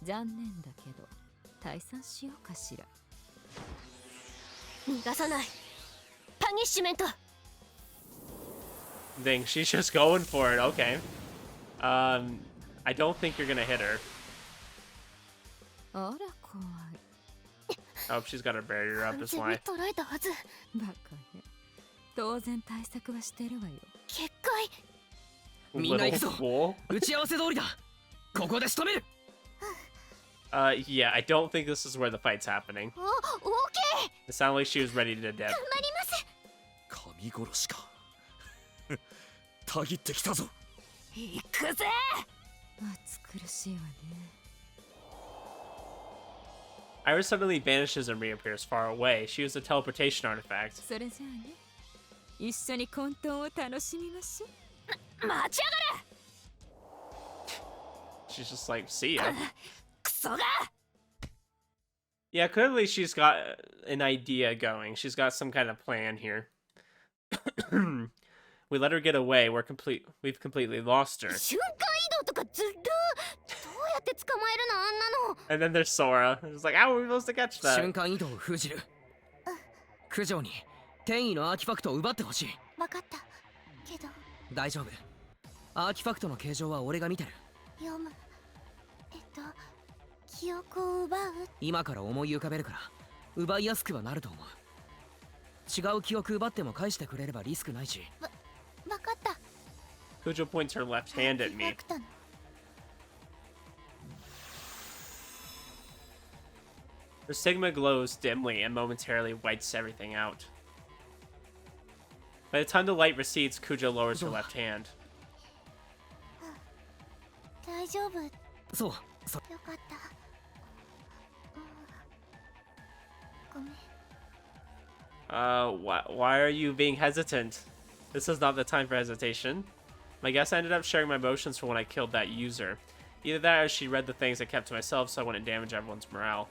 Speaker 7: 残念だけど退散しようかしら。
Speaker 2: 逃がさない。パニッシュメント。
Speaker 1: Dang, she's just going for it. Okay. I don't think you're gonna hit her.
Speaker 7: あら怖い。
Speaker 1: Oh, she's got her barrier up.
Speaker 2: 完
Speaker 1: That's
Speaker 2: 全に
Speaker 1: why.
Speaker 2: 捉えたはず。
Speaker 7: バカね。当然対策はしてるわよ。
Speaker 2: 結界。
Speaker 3: みんな行く
Speaker 1: Little
Speaker 3: ぞ。
Speaker 1: fool.
Speaker 3: 打ち合わせ通りだ。ここで仕留める。
Speaker 1: Yeah, I don't think this is where the fight's happening.
Speaker 2: お、オーケー。
Speaker 1: It sounded like she was ready to dip.
Speaker 2: 頑張ります。
Speaker 6: 神殺しか。たぎってきたぞ。
Speaker 2: 行くぜ。
Speaker 7: 暑苦しいわね。
Speaker 1: Iris suddenly vanishes and reappears far away. She used a teleportation artifact.
Speaker 7: それじゃあね、一緒に混沌を楽しみましょう。
Speaker 2: 待ちやがれ。
Speaker 1: She's just like, see ya.
Speaker 2: クソが。
Speaker 1: Yeah, clearly she's got an idea going. She's got some kind of plan here. We let her get away. We've completely lost her.
Speaker 2: 瞬間移動とかずる。どうやって捕まえるのあんなの。
Speaker 1: And then there's Sora. It's like, how are we supposed to catch
Speaker 3: 瞬
Speaker 1: that?
Speaker 3: 間移動を封じる。九条に天意のアーティファクトを奪ってほしい。
Speaker 2: 分かったけど。
Speaker 3: 大丈夫。アーティファクトの形状は俺が見てる。
Speaker 2: 読む。記憶を奪う。
Speaker 3: 今から思い浮かべるから奪いやすくはなると思う。違う記憶奪っても返してくれればリスクないし。
Speaker 2: 分かった。
Speaker 1: Kujo points her left hand at
Speaker 2: アーティ
Speaker 1: me.
Speaker 2: ファクトの。
Speaker 1: Her Sigma glows dimly and momentarily wipes everything out. By the time the light recedes, Kujo lowers her left hand.
Speaker 2: 大丈夫。よ
Speaker 3: そう。
Speaker 2: かった。ごめん。
Speaker 1: Why are you being hesitant? This is not the time for hesitation. My guess I ended up sharing my emotions from when I killed that user. Either that or she read the things I kept to myself so I wouldn't damage everyone's morale.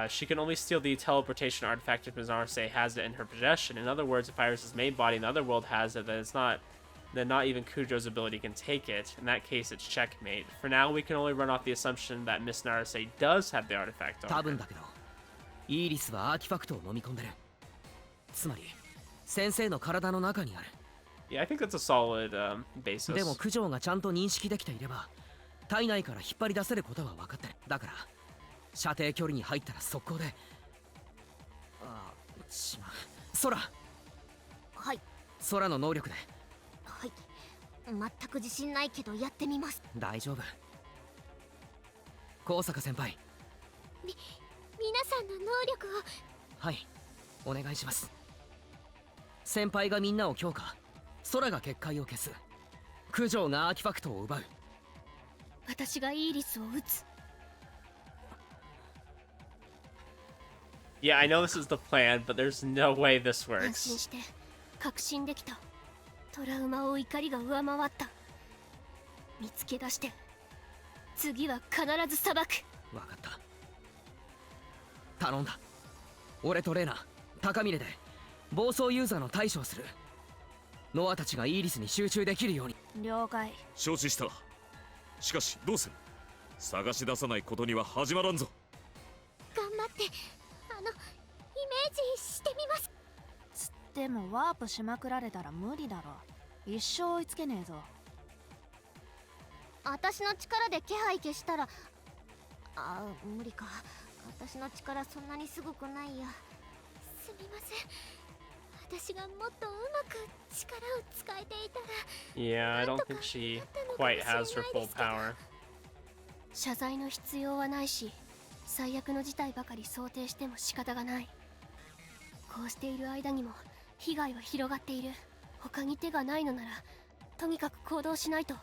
Speaker 1: She can only steal the teleportation artifact if Ms. Naruse has it in her possession. In other words, if Iris's main body in the other world has it, then not even Kujo's ability can take it. In that case, it's checkmate. For now, we can only run off the assumption that Miss Naruse does have the artifact on
Speaker 3: 多
Speaker 1: her.
Speaker 3: 分だけどイーリスはアーティファクトを飲み込んでる。つまり先生の体の中にある。
Speaker 1: Yeah, I think that's a solid basis.
Speaker 3: でも九条がちゃんと認識できていれば体内から引っ張り出せることは分かってる。だから射程距離に入ったら速攻で。ああ、違う。空。
Speaker 5: はい
Speaker 3: 空の能力で。
Speaker 5: はい全く自信ないけどやってみます。
Speaker 3: 大丈夫。高坂先輩。
Speaker 5: 皆さんの能力を。
Speaker 3: はい、お願いします。先輩がみんなを強化、空が結界を消す、九条がアーティファクトを奪う。
Speaker 2: 私がイーリスを撃つ。
Speaker 1: Yeah, I know this is the plan, but there's no way this
Speaker 2: 安心
Speaker 1: works.
Speaker 2: して確信できた。トラウマを怒りが上回った。見つけ出して次は必ず裁く。
Speaker 3: 分かった。頼んだ。俺とレナ、高峰で暴走ユーザーの対処をする。ノアたちがイーリスに集中できるように。
Speaker 2: 了解。
Speaker 6: 承知した。しかしどうする。探し出さないことには始まらんぞ。
Speaker 5: 頑張ってイメージしてみます。
Speaker 8: つってもワープしまくられたら無理だろ。一生追いつけねえぞ。
Speaker 5: 私の力で気配消したら無理か。私の力そんなにすごくないや。すみません。私がもっとうまく力を使えていたら。
Speaker 1: Yeah, I don't think she quite has her full power.
Speaker 2: 謝罪の必要はないし、最悪の事態ばかり想定しても仕方がない。こうしている間にも被害は広がっている。他に手がないのならとにかく行動しないと。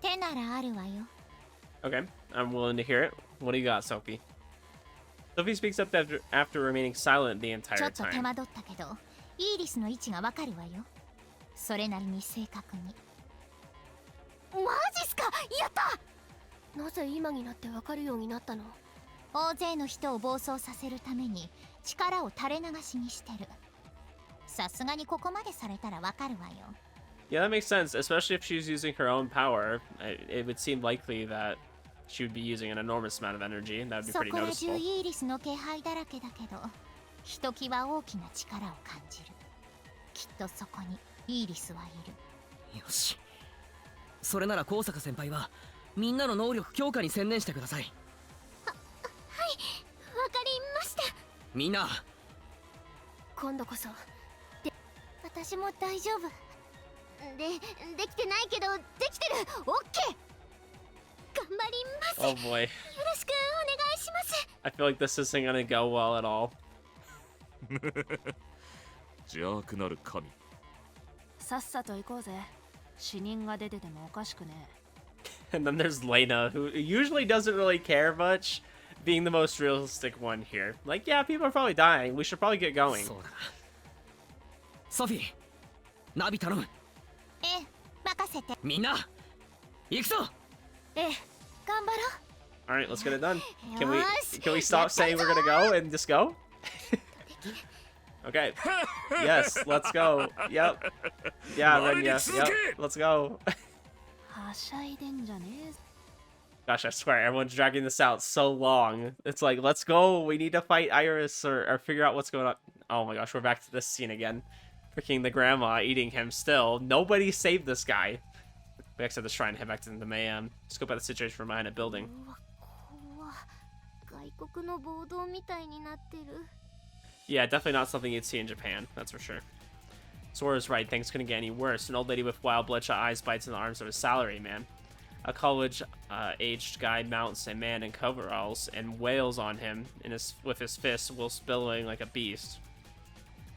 Speaker 4: 手ならあるわよ。
Speaker 1: Okay, I'm willing to hear it. What do you got, Sophie? Sophie speaks up after remaining silent the
Speaker 4: ちょ
Speaker 1: entire
Speaker 4: っと手
Speaker 1: time.
Speaker 4: 間取ったけどイーリスの位置がわかるわよ。それなりに正確に。
Speaker 5: マジっすか。やった。
Speaker 2: なぜ今になってわかるようになったの？
Speaker 4: 大勢の人を暴走させるために力を垂れ流しにしてる。さすがにここまでされたらわかるわよ。
Speaker 1: Yeah, that makes sense, especially if she's using her own power. It would seem likely that she would be using an enormous amount of energy, and that would be
Speaker 4: そ
Speaker 1: pretty
Speaker 4: こら中
Speaker 1: noticeable.
Speaker 4: イーリスの気配だらけだけどひときわ大きな力を感じる。きっとそこにイーリスはいる。
Speaker 3: よし。それなら高坂先輩はみんなの能力強化に専念してください。
Speaker 5: わかりました。
Speaker 3: みんな。
Speaker 2: 今度こそ。
Speaker 5: 私も大丈夫。できてないけどできてる。オッケー。頑張ります。
Speaker 1: Oh boy.
Speaker 5: よろしくお願いします。
Speaker 1: I feel like this isn't gonna go well at all.
Speaker 6: 邪悪なる神。
Speaker 8: さっさと行こうぜ。死人が出ててもおかしくねえ。
Speaker 1: And then there's Lena, who usually doesn't really care much, being the most realistic one here. Like, yeah, people are probably dying. We should probably get going.
Speaker 3: そうだな。ソフィー、ナビ頼む。
Speaker 4: ええ、任せて。
Speaker 3: みんな行くぞ。
Speaker 2: ええ、頑張ろう。
Speaker 1: All right, let's get it done.
Speaker 5: よ
Speaker 1: Can we
Speaker 5: ーし
Speaker 1: can we stop saying we're gonna go and just go? Okay. Yes, let's go. Yep. Yeah, Renya. Yep. Let's go.
Speaker 8: はしゃいでんじゃねえぞ。
Speaker 1: Gosh, I swear, everyone's dragging this out so long. It's like, let's go. We need to fight Iris or figure out what's going on. Oh my gosh, we're back to this scene again. Freaking the grandma eating him still. Nobody saved this guy. We exit the shrine and head back to the Mayhem. Scope out the situation from behind a building.
Speaker 5: うわ怖っ。外国の暴動みたいになってる。
Speaker 1: Yeah, definitely not something you'd see in Japan, that's for sure. Sora's right, things couldn't get any worse. An old lady with wild bloodshot eyes bites in the arms of a salaryman. A college-aged guy mounts a man in coveralls and wails on him with his fists whilst billowing like a beast.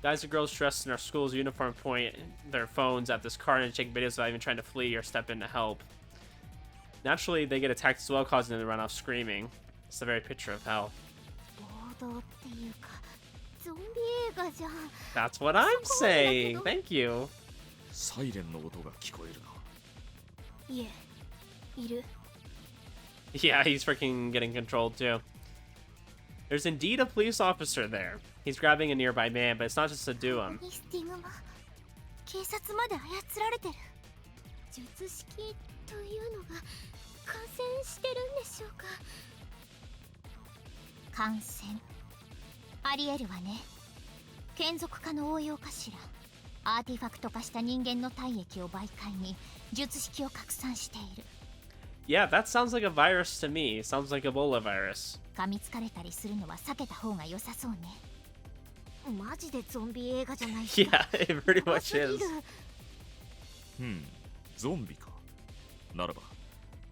Speaker 1: Guys and girls dressed in our school's uniform point their phones at this carnage, take videos without even trying to flee or step in to help. Naturally, they get attacked as well, causing them to run off screaming. It's the very picture of hell.
Speaker 5: 暴動っていうかゾンビ映画じゃん。
Speaker 1: That's what I'm saying! Thank you!
Speaker 6: サイレンの音が聞こえるな。
Speaker 2: いえ、いる。
Speaker 1: Yeah, he's freaking getting controlled too. There's indeed a police officer there. He's grabbing a nearby man, but it's not just to do him.
Speaker 2: スティグマ、警察まで操られてる。術式というのが感染してるんでしょうか。
Speaker 4: 感染ありえるわね。眷属化の応用かしら。アーティファクト化した人間の体液を媒介に術式を拡散している。
Speaker 1: Yeah, that sounds like a virus to me. Sounds like Ebola virus.
Speaker 4: 噛みつかれたりするのは避けた方が良さそうね。
Speaker 5: マジでゾンビ映画じゃないし
Speaker 1: Yeah, it pretty much is.
Speaker 6: ゾンビか。ならば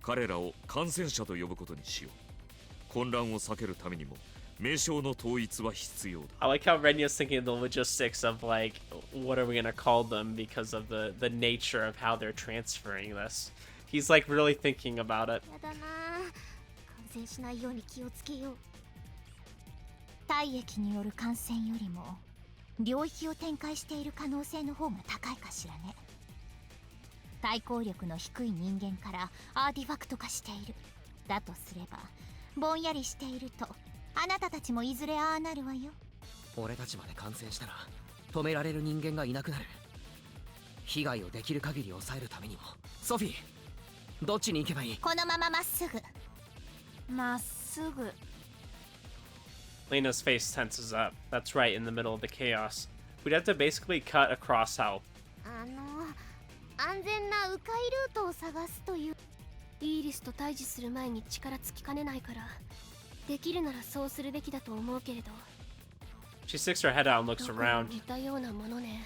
Speaker 6: 彼らを感染者と呼ぶことにしよう。混乱を避けるためにも名称の統一は必要だ。
Speaker 1: I like how Renya's thinking of the logistics of like, what are we gonna call them because of the nature of how they're transferring this. He's like really thinking about it.
Speaker 5: やだな、感染しないように気をつけよう。
Speaker 4: 体液による感染よりも領域を展開している可能性の方が高いかしらね。対抗力の低い人間からアーティファクト化している。だとすればぼんやりしているとあなたたちもいずれああなるわよ。
Speaker 3: 俺たちまで感染したら止められる人間がいなくなる。被害をできる限り抑えるためにも。ソフィー、どっちに行けばいい？
Speaker 4: このまままっすぐ。
Speaker 8: まっすぐ。
Speaker 1: Lena's face tenses up. That's right, in the middle of the chaos. We'd have to basically cut across hell.
Speaker 2: 安全な迂回ルートを探すという。イーリスと対峙する前に力尽きかねないから、できるならそうするべきだと思うけれど。
Speaker 1: She sticks her head out and looks
Speaker 2: どこも
Speaker 1: around.
Speaker 2: 似たようなものね。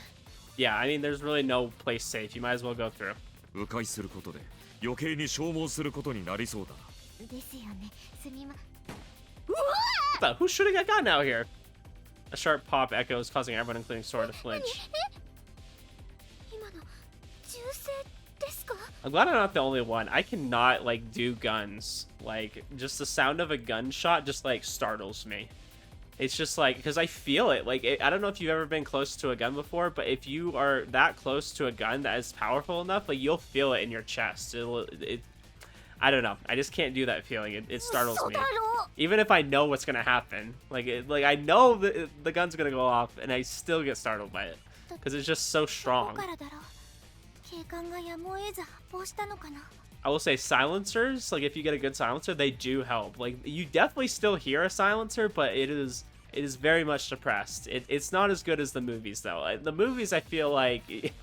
Speaker 1: Yeah, I mean, there's really no place safe. You might as well go through.
Speaker 6: 迂回することで余計に消耗することになりそうだ。
Speaker 2: ですよね。すみま。
Speaker 1: What the? Who's shooting a gun out here? A sharp pop echoes, causing everyone, including Sora, to flinch.
Speaker 2: 今の銃声ですか？
Speaker 1: I'm glad I'm not the only one. I cannot, like, do guns. Like, just the sound of a gunshot just, like, startles me. It's just, like, because I feel it. Like, I don't know if you've ever been close to a gun before, but if you are that close to a gun that is powerful enough, like, you'll feel it in your chest. I don't know. I just can't do that feeling. It startles me. Even if I know what's gonna happen. Like, I know the gun's gonna go off, and I still get startled by it. Because it's just so
Speaker 2: どこ
Speaker 1: strong.
Speaker 2: からだろう。警官がやむを得ず発砲したのかな。
Speaker 1: I will say silencers, like if you get a good silencer, they do help. Like you definitely still hear a silencer, but it is very much suppressed. It's not as good as the movies though. The movies, I feel like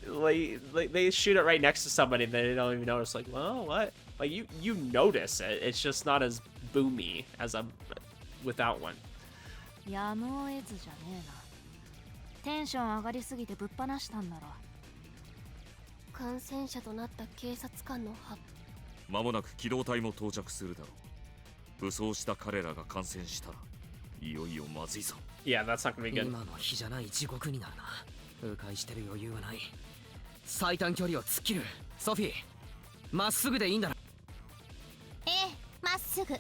Speaker 1: like they shoot it right next to somebody and they don't even notice. Like, well, what? Like you notice it. It's just not as boomy as a without one.
Speaker 8: やむを得ずじゃねえな。テンション上がりすぎてぶっ放したんだろ。
Speaker 2: 感染者となった警察官の発
Speaker 6: 間もなく機動隊も到着するだろう。武装した彼らが感染したらいよいよまずいぞ。
Speaker 1: Yeah, that's not gonna be good.
Speaker 3: 今の日じゃない地獄になるな。迂回してる余裕はない。最短距離を突っ切る。ソフィー、まっすぐでいいんだな。
Speaker 4: ええ、まっすぐ。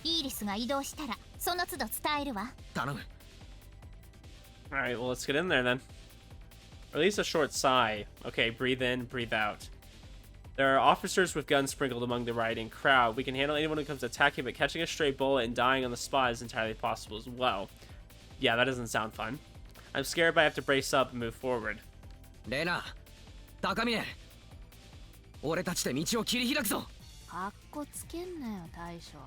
Speaker 4: イーリスが移動したらその都度伝えるわ。
Speaker 3: 頼む。
Speaker 1: All right, well, let's get in there then. Release a short sigh. Okay, breathe in, breathe out. There are officers with guns sprinkled among the rioting crowd. We can handle anyone who comes attacking, but catching a stray bullet and dying on the spot is entirely possible as well. Yeah, that doesn't sound fun. I'm scared, but I have to brace up and move forward.
Speaker 3: レナ、高峰、俺たちで道を切り開くぞ。
Speaker 8: かっこつけんなよ大将。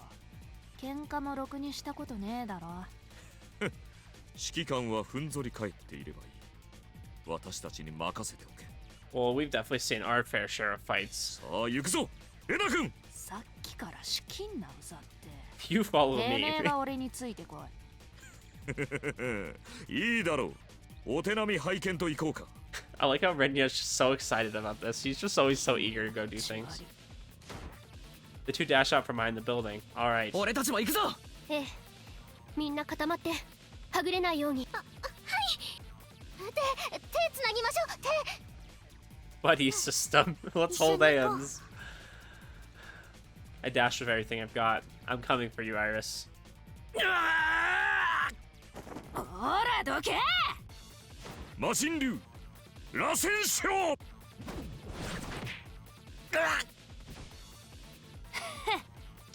Speaker 8: 喧嘩もろくにしたことねえだろ。
Speaker 6: 指揮官はふんぞり返っていればいい。私たちに任せておけ。
Speaker 1: Well, we've definitely seen our fair share of fights.
Speaker 6: さあ行くぞ、レナ君。
Speaker 8: さっきから資金なうざって。
Speaker 1: You follow
Speaker 8: て
Speaker 1: me.
Speaker 8: めえが俺についてこい。
Speaker 6: いいだろう。お手並み拝見と行こうか。
Speaker 1: I like how Renya's just so excited about this. He's just always so eager to go do things. The two dash out from behind the building. All right.
Speaker 3: 俺たちも行くぞ。
Speaker 2: ええ、みんな固まってはぐれないように。はい。手つなぎましょう。手。
Speaker 1: Buddy system. Let's hold hands. I dash with everything I've got. I'm coming for you, Iris.
Speaker 8: ほらどけ。
Speaker 6: 魔神竜螺旋章。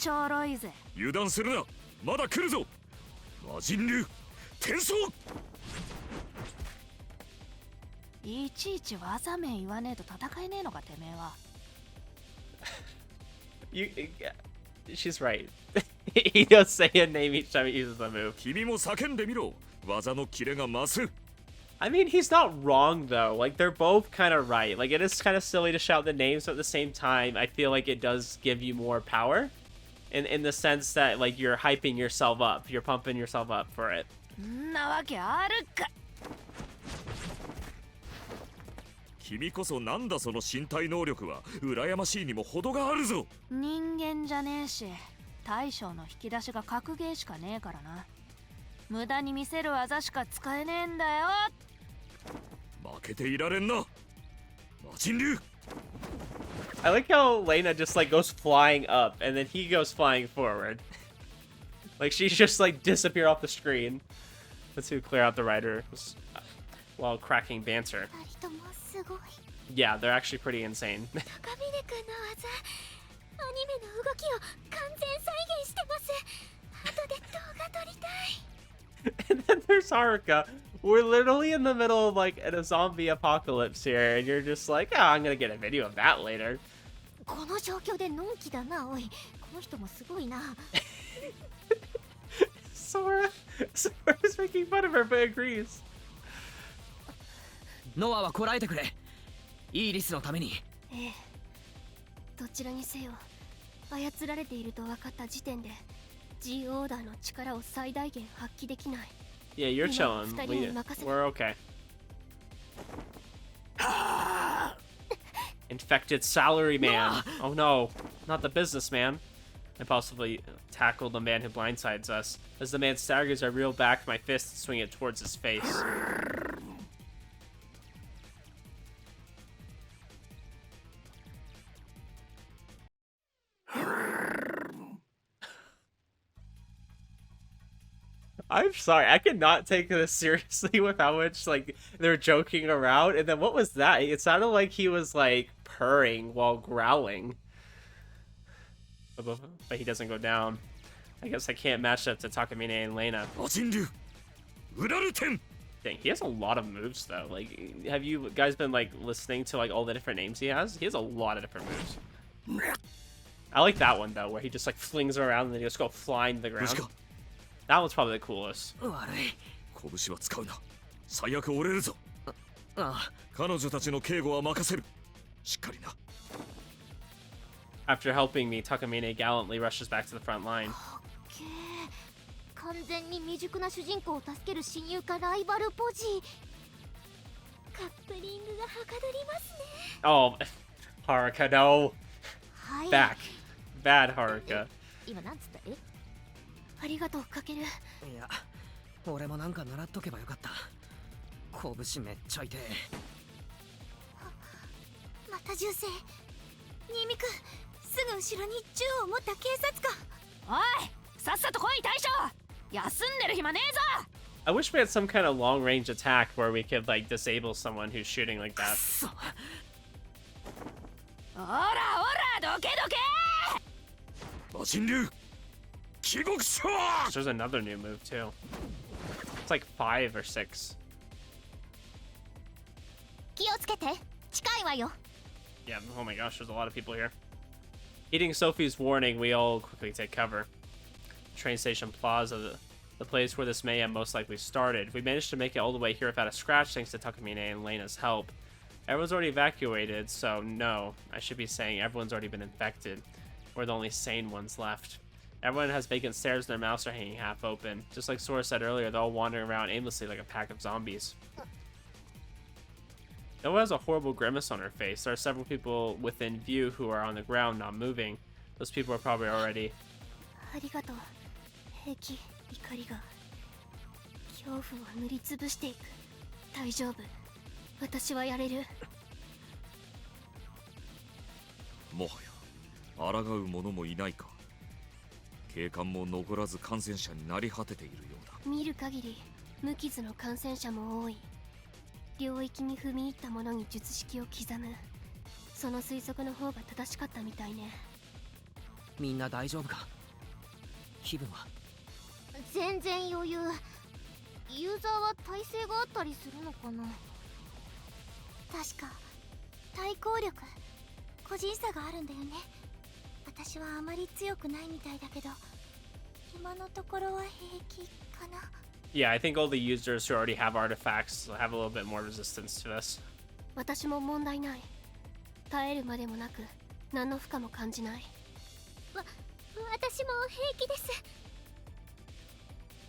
Speaker 8: ちょろいぜ。
Speaker 6: 油断するな。まだ来るぞ。魔人流転送。
Speaker 8: いちいち技名言わねえと戦えねえのかてめえは。
Speaker 1: She's right. He does say a name each time he uses a move.
Speaker 6: 君も叫んでみろ。技のキレが増す。
Speaker 1: I mean, he's not wrong though. Like, they're both kind of right. Like, it is kind of silly to shout the names, but at the same time, I feel like it does give you more power. In the sense that, like, you're hyping yourself up. You're pumping yourself up for it.
Speaker 8: んなわけあるか。
Speaker 6: 君こそなんだその身体能力は。羨ましいにも程があるぞ。
Speaker 8: 人間じゃねえし、大将の引き出しが格ゲーしかねえからな。無駄に見せる技しか使えねえんだよ。
Speaker 6: 負けていられんな。魔人流。
Speaker 1: I like how Lena just, like, goes flying up, and then he goes flying forward. Like, she's just, like, disappear off the screen. Let's see, clear out the riders while cracking banter.
Speaker 2: 二人ともすごい。
Speaker 1: Yeah, they're actually pretty insane.
Speaker 2: 高峰君の技、アニメの動きを完全再現してます。後で動画撮りたい。
Speaker 1: And then there's Haruka. We're literally in the middle of, like, a zombie apocalypse here, and you're just like, oh, I'm gonna get a video of that later.
Speaker 2: この状況でのんきだな、おい。この人もすごいな。
Speaker 1: Sora's making fun of her, but agrees.
Speaker 3: ノアはこらえてくれ。イーリスのために。
Speaker 2: ええ。どちらにせよ、操られていると分かった時点で、G オーダーの力を最大限発揮できない。
Speaker 1: Yeah, you're chilling. We're okay. Infected salary man. Oh no, not the businessman. I possibly tackle the man who blindsides us. As the man staggers, I reel back my fist and swing it towards his face. I'm sorry, I cannot take this seriously with how much, like, they're joking around. And then what was that? It sounded like he was, like, purring while growling. But he doesn't go down. I guess I can't match up to Takamine and Lena.
Speaker 6: 魔人流うられ天。
Speaker 1: Dang, he has a lot of moves, though. Like, have you guys been, like, listening to, like, all the different names he has? He has a lot of different moves. I like that one, though, where he just, like, flings around and then he just go flying to the ground. That one's probably the coolest.
Speaker 3: 悪い。
Speaker 6: 拳は使うな。最悪折れるぞ。
Speaker 3: ああ。
Speaker 6: 彼女たちの警護は任せる。しっかりな。
Speaker 1: After helping me, Takamine gallantly rushes back to the front line.
Speaker 2: けー、完全に未熟な主人公を助ける親友かライバルポジ。カップリングがはかどりますね。
Speaker 1: Oh, Haruka, no.
Speaker 2: はい。
Speaker 1: Back. Bad Haruka.
Speaker 2: 今なんつった？え？ありがとう、かける。
Speaker 3: いや、俺もなんか習っとけばよかった。拳めっちゃ痛え。
Speaker 2: また銃声。新見くん、すぐ後ろに銃を持った警察官。
Speaker 8: おい、さっさと来い大将。休んでる暇ねえぞ。
Speaker 1: I wish we had some kind of long-range attack where we could, like, disable someone who's shooting like that.
Speaker 8: おらおら、どけどけ。
Speaker 6: 魔人流帰国者。
Speaker 1: There's another new move, too. It's like 5 or 6.
Speaker 2: 気をつけて、近いわよ。
Speaker 1: Yeah, oh my gosh, there's a lot of people here. Heeding Sophie's warning, we all quickly take cover. Train station plaza, the place where this mayhem most likely started. We managed to make it all the way here without a scratch thanks to Takamine and Lena's help. Everyone's already evacuated, so no, I should be saying everyone's already been infected. We're the only sane ones left. Everyone has vacant stares and their mouths are hanging half open. Just like Sora said earlier, they're all wandering around aimlessly like a pack of zombies. Noah has a horrible grimace on her face. There are several people within view who are on the ground, not moving. Those people are probably already...
Speaker 2: ありがとう。平気、怒りが。恐怖を塗りつぶしていく。大丈夫。私はやれる。
Speaker 6: もはや抗う者もいないか。警官も残らず感染者になり果てているようだ。
Speaker 2: 見る限り無傷の感染者も多い。領域に踏み入った者に術式を刻む。その推測の方が正しかったみたいね。
Speaker 3: みんな大丈夫か？気分は？
Speaker 5: 全然余裕。ユーザーは耐性があったりするのかな。
Speaker 2: 確か対抗力個人差があるんだよね。私はあまり強くないみたいだけど、今のところは平気かな。
Speaker 1: Yeah, I think all the users who already have artifacts have a little bit more resistance to this.
Speaker 2: 私も問題ない。耐えるまでもなく何の負荷も感じない。私も平気です。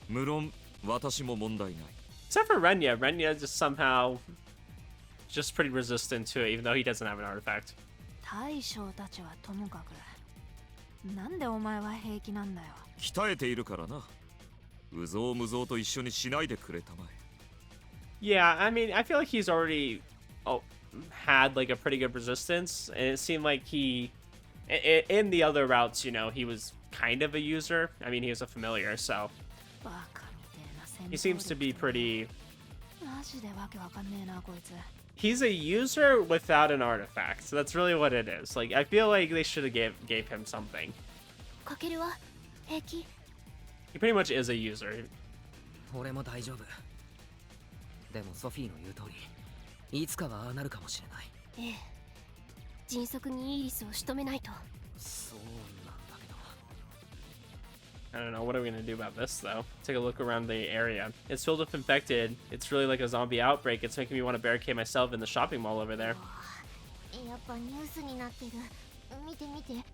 Speaker 6: 無論私も問題ない。
Speaker 1: Except for Renya. Renya just somehow just pretty resistant to it, even though he doesn't have an artifact.
Speaker 8: 大将たちはともかく、なんでお前は平気なんだよ。
Speaker 6: 鍛えているからな。うぞうむぞうと一緒にしないでくれたまえ。
Speaker 1: Yeah, I mean, I feel like he's already had like a pretty good resistance, and it seemed like he, in the other routes, you know, he was kind of a user. I mean, he was a familiar, so
Speaker 8: バカみてえな戦闘
Speaker 1: he seems to be pretty.
Speaker 8: マジでわけわかんねえなこいつ。
Speaker 1: He's a user without an artifact, so that's really what it is. Like, I feel like they should have gave him something.
Speaker 2: かけるは平気？
Speaker 1: He pretty much is a user.
Speaker 3: 俺も大丈夫。でもソフィーの言う通り、いつかはああなるかもしれない。
Speaker 2: ええ、迅速にイーリスを仕留めないと。
Speaker 3: そうなんだけど。
Speaker 1: I don't know, what are we gonna do about this, though? Take a look around the area. It's filled with infected. It's really like a zombie outbreak. It's making me want to barricade myself in the shopping mall over there.
Speaker 5: やっぱニュースになってる。見て見て。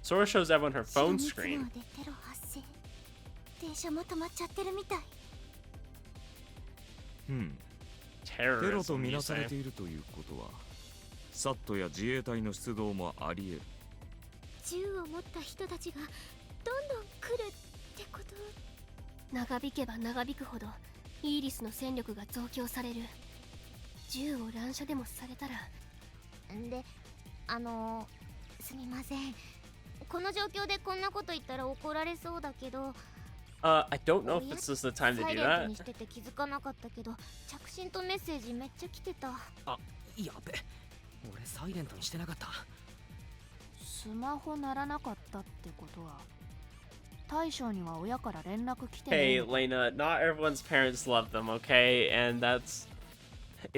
Speaker 1: Sora shows everyone her phone screen.
Speaker 2: でテロ発生。電車も止まっちゃってるみたい。
Speaker 6: テロ
Speaker 1: Terrorism,
Speaker 6: とみ
Speaker 1: you
Speaker 6: なされ
Speaker 1: say?
Speaker 6: ているということは、サットや自衛隊の出動もあり得る。
Speaker 2: 銃を持った人たちがどんどん来るってこと？長引けば長引くほどイーリスの戦力が増強される。銃を乱射でもされたら。
Speaker 5: で、すみません。この状況でこんなこと言ったら怒られそうだけど、
Speaker 1: I don't know if this is the time to
Speaker 5: サイ
Speaker 1: do
Speaker 5: レント
Speaker 1: that.
Speaker 5: にしてて気づかなかったけど、着信とメッセージめっちゃ来てた。
Speaker 3: あ、やべ。俺サイレントにしてなかった。
Speaker 8: スマホ鳴らなかったってことは、大将には親から連絡来てね
Speaker 1: Hey,
Speaker 8: えのか。
Speaker 1: Lena, not everyone's parents love them, okay? And it's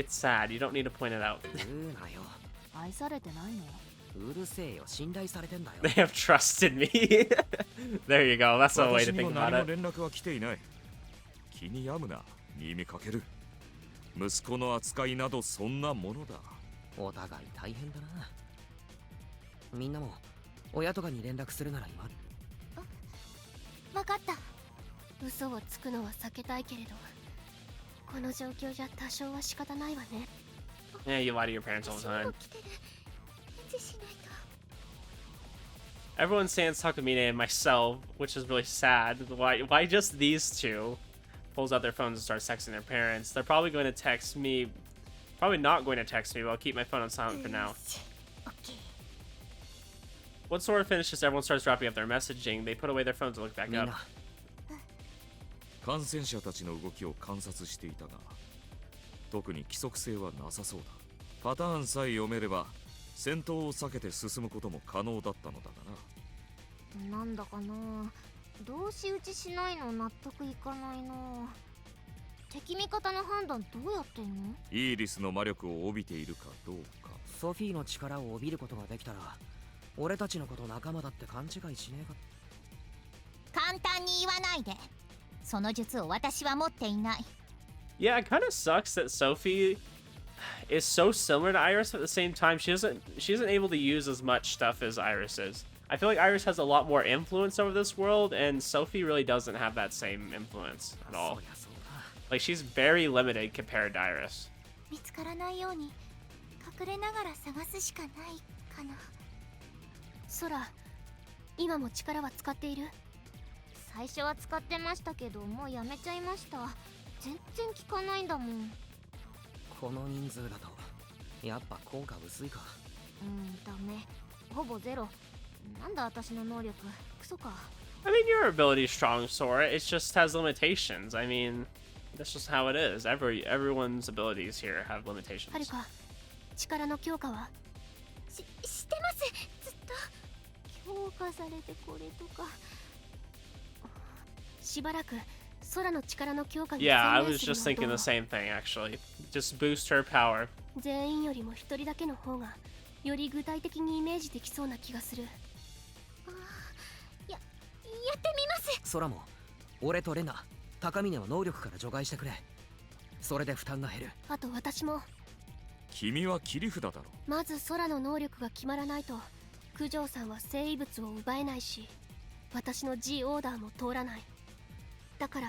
Speaker 1: sad. You don't need to point it out.
Speaker 3: 言うなよ。
Speaker 8: 愛されてないの？
Speaker 3: うるせえよ。信頼されてんだよ。
Speaker 1: They have trust in me. There you go. That's one way
Speaker 6: 私
Speaker 1: to
Speaker 6: にも
Speaker 1: think
Speaker 6: 何
Speaker 1: about
Speaker 6: も
Speaker 1: it.
Speaker 6: 連絡は来ていない。気に病むな、新見かける。息子の扱いなどそんなものだ。
Speaker 3: お互い大変だな。みんなも親とかに連絡するなら今。
Speaker 2: わかった。嘘をつくのは避けたいけれど、この状況じゃ多少は仕方ないわね。
Speaker 1: Yeah, you lie to your parents all the time.
Speaker 2: 来てる。返事しないと。
Speaker 1: Everyone stands Takamine and myself, which is really sad. Why just these two? Pulls out their phones and starts texting their parents. They're probably going to text me. Probably not going to text me, but I'll keep my phone on silent for now.
Speaker 2: オッケー。
Speaker 1: Once Sora finishes, everyone starts dropping up their messaging. They put away their phones and look back
Speaker 3: みん
Speaker 1: up.
Speaker 3: な、
Speaker 6: 感染者たちの動きを観察していたが、特に規則性はなさそうだ。パターンさえ読めれば戦闘を避けて進むことも可能だったのだがな。
Speaker 5: なんだかな、同士打ちしないの納得いかないな。敵味方の判断どうやってんの？
Speaker 6: イーリスの魔力を帯びているかどうか。
Speaker 3: ソフィーの力を帯びることができたら、俺たちのこと仲間だって勘違いしねえか。
Speaker 4: 簡単に言わないで。その術を私は持っていない。
Speaker 1: Yeah, it kind of sucks that Sophie is so similar to Iris, but at the same time, she isn't able to use as much stuff as Iris is. I feel like Iris has a lot more influence over this world, and Sophie really doesn't have that same influence at
Speaker 3: そ
Speaker 1: all.
Speaker 3: りゃそうだ。
Speaker 1: Like, she's very limited compared to Iris.
Speaker 2: 見つからないように隠れながら探すしかないかな。ソラ、今も力は使っている？
Speaker 5: 最初は使ってましたけど、もうやめちゃいました。全然効かないんだもん。
Speaker 3: この人数だとやっぱ効果薄いか。
Speaker 5: ダメ。ほぼゼロ。なんだ私の能力。クソか。
Speaker 1: I mean, your ability is strong, Sora. It just has limitations. I mean, that's just how it is. Everyone's abilities here have
Speaker 2: はる
Speaker 1: limitations.
Speaker 2: か、力の強化は？してます。ずっと。強化されてこれとか。しばらく空の力の強化に
Speaker 1: Yeah, I
Speaker 2: 専念
Speaker 1: was
Speaker 2: する
Speaker 1: just
Speaker 2: のは
Speaker 1: thinking
Speaker 2: どう？
Speaker 1: the same thing actually. Just boost her power.
Speaker 2: 全員よりも一人だけの方がより具体的にイメージできそうな気がする。
Speaker 5: やってみます。
Speaker 3: 空も俺とレナ、高峰を能力から除外してくれ。それで負担が減る。
Speaker 2: あと私も。
Speaker 6: 君は切り札だろ。
Speaker 2: まず空の能力が決まらないと九条さんは生異物を奪えないし、私の G オーダーも通らない。だから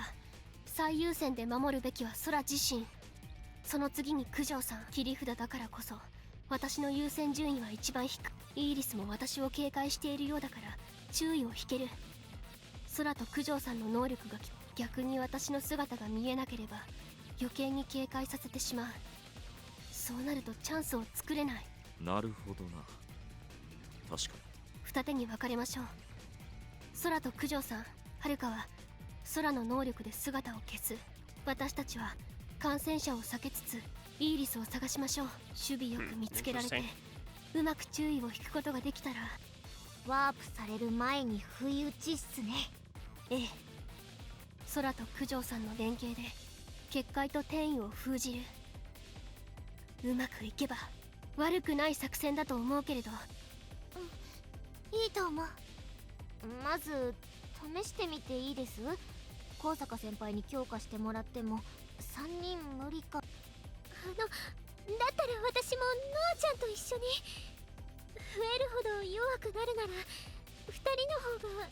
Speaker 2: 最優先で守るべきは空自身。その次に九条さん。切り札だからこそ私の優先順位は一番低く。イーリスも私を警戒しているようだから注意を引ける。空と九条さんの能力が逆に私の姿が見えなければ余計に警戒させてしまう。そうなるとチャンスを作れない。
Speaker 6: なるほどな。確かに。
Speaker 2: 二手に分かれましょう。空と九条さん、遥は空の能力で姿を消す。私たちは感染者を避けつつイーリスを探しましょう。守備よく見つけられて、うまく注意を引くことができたら。
Speaker 5: ワープされる前に不意打ちっすね。
Speaker 2: ええ、空と九条さんの連携で結界と転移を封じる。うまくいけば悪くない作戦だと思うけれど。
Speaker 5: いいと思う。まず試してみていいです？高坂先輩に強化してもらっても3人無理か。だったら私もノアちゃんと一緒に。増えるほど弱くなるなら2人の方がいい